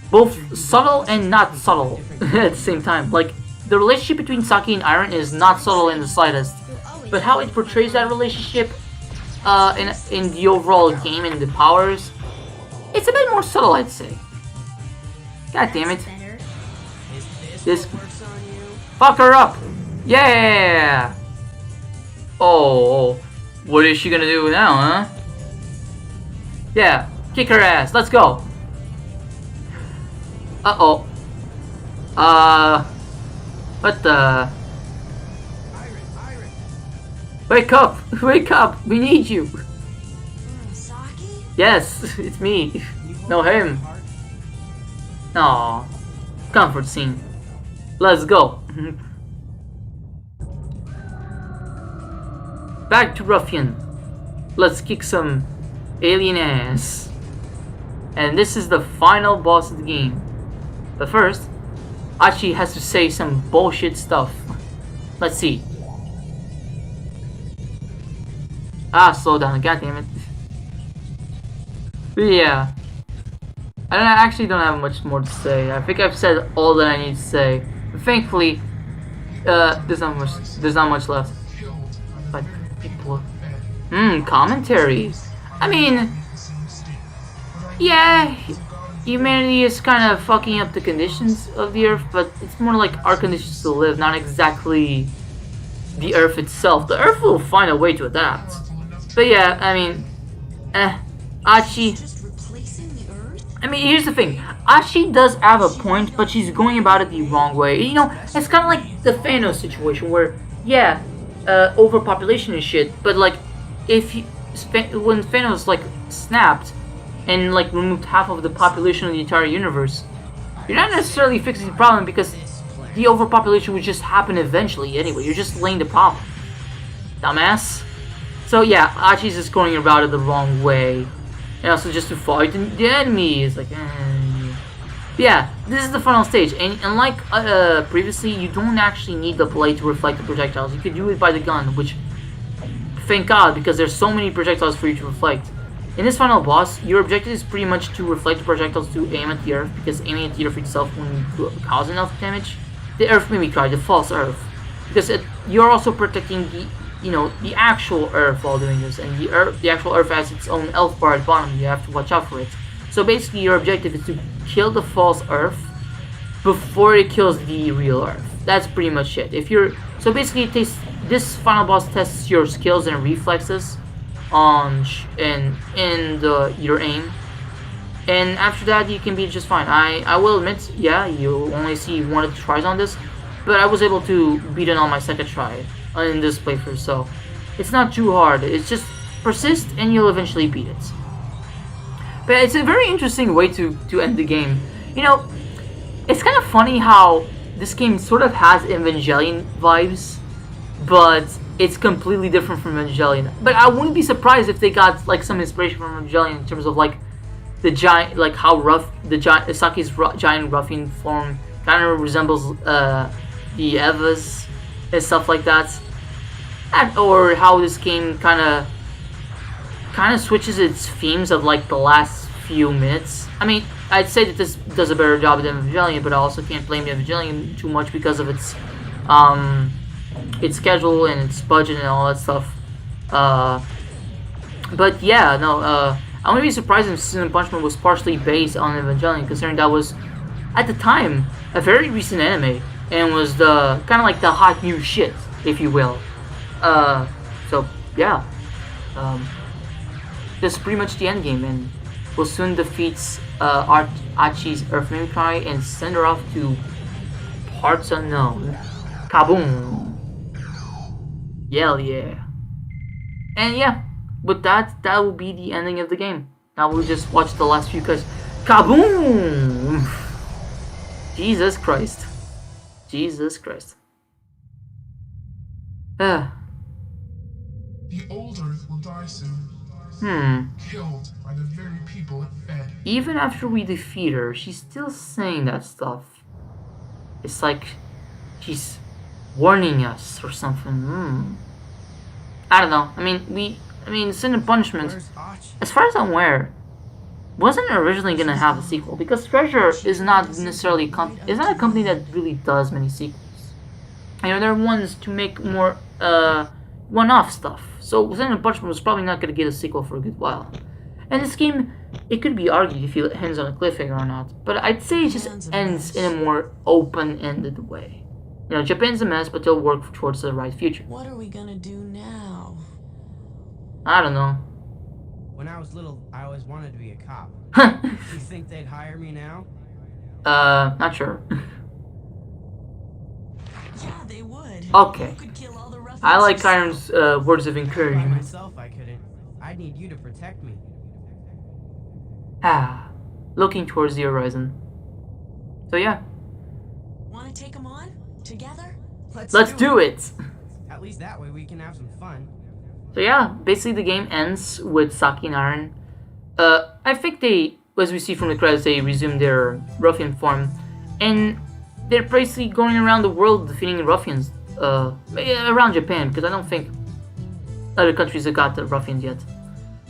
both subtle and not subtle at the same time. Like, the relationship between Saki and Iron is not subtle in the slightest, but how it portrays that relationship in the overall game and the powers, it's a bit more subtle, I'd say. God damn it. This fuck her up. Yeah. Oh, what is she gonna do now, huh? Yeah, kick her ass. Let's go. Uh-oh. What the? Wake up! Wake up! We need you! Saki? Yes, it's me. No, him. Aww. Comfort scene. Let's go. Back to Ruffian. Let's kick some alien ass. And this is the final boss of the game. But first, Achi has to say some bullshit stuff. Let's see. Slowdown, goddammit. But yeah. I actually don't have much more to say. I think I've said all that I need to say. But thankfully, there's not much left. But people, commentary. I mean, yeah, humanity is kind of fucking up the conditions of the Earth, but it's more like our conditions to live, not exactly the Earth itself. The Earth will find a way to adapt. But yeah, I mean, Achi. Just replacing the Earth? I mean, here's the thing. Ashi does have a point, but she's going about it the wrong way. You know, it's kind of like the Thanos situation where, yeah, overpopulation and shit, but like, when Thanos like snapped and like removed half of the population of the entire universe, you're not necessarily fixing the problem because the overpopulation would just happen eventually anyway. You're just laying the problem, dumbass. So yeah, Achi's just going about it the wrong way. And also just to fight the enemy is like, yeah, this is the final stage, and unlike previously, you don't actually need the blade to reflect the projectiles. You could do it by the gun, which, thank God, because there's so many projectiles for you to reflect. In this final boss, your objective is pretty much to reflect the projectiles to aim at the Earth, because aiming at the Earth itself won't cause enough damage. The Earth made me cry, the false Earth, because you're also protecting the, you know, the actual Earth while doing this, and the actual Earth has its own health bar at the bottom. You have to watch out for it. So basically, your objective is to kill the false Earth before it kills the real Earth. That's pretty much it. So basically, this final boss tests your skills and reflexes on your aim, and after that, you can be just fine. I will admit, yeah, you only see one of the tries on this, but I was able to beat it on my second try in this playthrough, so it's not too hard. It's just persist and you'll eventually beat it. But it's a very interesting way to end the game. You know, it's kind of funny how this game sort of has Evangelion vibes, but it's completely different from Evangelion. But I wouldn't be surprised if they got like some inspiration from Evangelion in terms of like the giant, like how rough Saki's giant ruffian form kind of resembles the Evas and stuff like that, or how this game kind of switches its themes of like the last few minutes. I mean, I'd say that this does a better job than Evangelion, but I also can't blame Evangelion too much because of its schedule and its budget and all that stuff. But yeah, no, I wouldn't be surprised if Sin and Punishment was partially based on Evangelion, considering that was, at the time, a very recent anime, and was the kind of like the hot new shit, if you will. So yeah, this is pretty much the end game, and will soon defeat Achi's Earth Mimicry and send her off to parts unknown. Kaboom! Yeah. And yeah, with that will be the ending of the game. Now we'll just watch the last few cuts. Kaboom! Jesus Christ. The old Earth will die soon. Killed by the very people it fed. Even after we defeat her, she's still saying that stuff. It's like she's warning us or something. I don't know. I mean, Sin and Punishment, Where's Archie? as far as I'm aware, wasn't originally gonna have a sequel because Treasure is not necessarily is not a company that really does many sequels. You know, they're ones to make more one-off stuff. So Sin and Punishment was probably not gonna get a sequel for a good while. And this game, it could be argued if it ends on a cliffhanger or not, but I'd say it just ends in a more open-ended way. You know, Japan's a mess, but they'll work towards the right future. What are we gonna do now? I don't know. When I was little, I always wanted to be a cop. You think they'd hire me now? Not sure. Yeah, they would. Okay. You could kill all the ruffians I like yourself. Iron's words of By encouragement. myself, I couldn't. I'd need you to protect me. Looking towards the horizon. So yeah, Wanna take them on? Together? let's do it! At least that way we can have some fun. So yeah, basically the game ends with Saki and Iron. I think they, as we see from the credits, they resume their ruffian form, and they're basically going around the world defeating ruffians around Japan, because I don't think other countries have got the ruffians yet.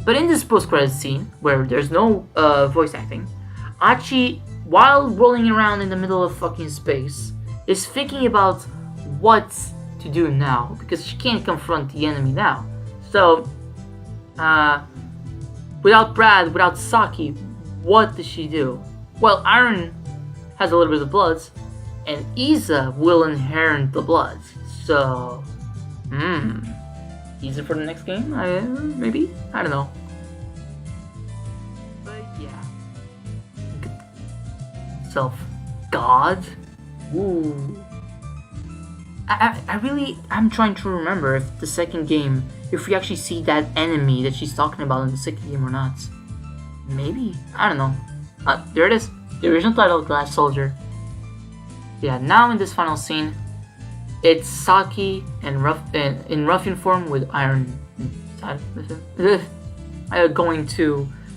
But in this post-credits scene, where there's no voice acting, Achi, while rolling around in the middle of fucking space, is thinking about what to do now, because she can't confront the enemy now. So, without Brad, without Saki, what does she do? Well, Iron has a little bit of blood, and Isa will inherit the blood. So, Isa for the next game? Maybe? I don't know. itself. God? Ooh. I'm trying to remember if the second game, if we actually see that enemy that she's talking about in the second game or not. Maybe? I don't know. There it is. The original title, Glass Soldier. Yeah, now in this final scene, it's Saki in ruffian form with iron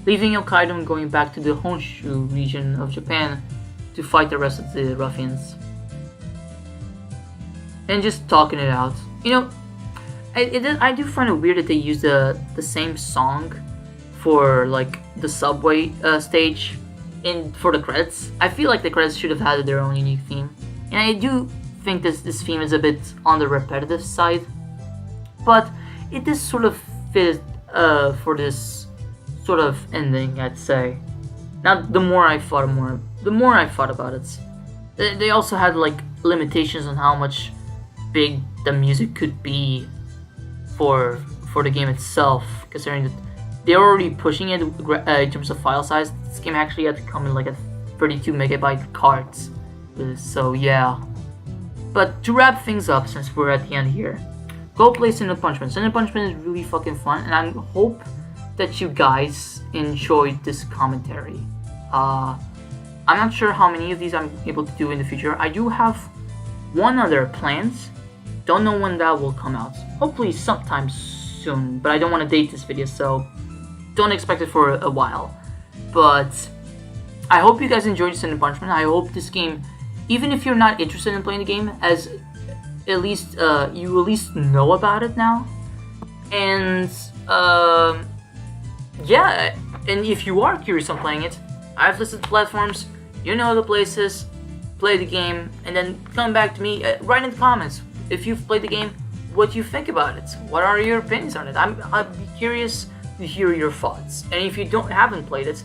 leaving Hokkaido and going back to the Honshu region of Japan to fight the rest of the ruffians. And just talking it out. You know, I do find it weird that they use the same song for like the subway stage for the credits. I feel like the credits should have had their own unique theme. And I do think this theme is a bit on the repetitive side. But it does sort of fit for this sort of ending, I'd say. Now, the more I thought about it, they also had like limitations on how much big the music could be for the game itself, considering that they're already pushing it in terms of file size. This game actually had to come in like a 32 megabyte cards. So yeah. But to wrap things up, since we're at the end here, go play Sin and Punishment. Sin and Punishment is really fucking fun, and I hope that you guys enjoyed this commentary. I'm not sure how many of these I'm able to do in the future. I do have one other planned. Don't know when that will come out. Hopefully sometime soon, but I don't want to date this video, so don't expect it for a while. But I hope you guys enjoyed Sin and Punishment. I hope this game, even if you're not interested in playing the game, as at least you at least know about it now. And yeah, and if you are curious on playing it, I've listed the platforms, you know the places, play the game, and then come back to me, write in the comments if you've played the game, what you think about it, what are your opinions on it. I'd be curious to hear your thoughts. And if you haven't played it,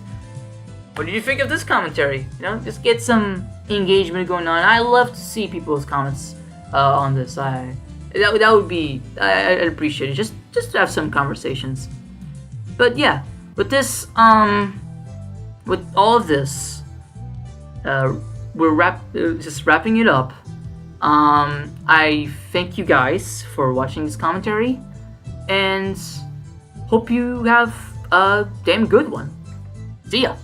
what did you think of this commentary? You know, just get some engagement going on. I love to see people's comments on this. That would be, I'd appreciate it, just to have some conversations. But yeah, with this, with all of this, we're just wrapping it up. I thank you guys for watching this commentary, and hope you have a damn good one. See ya!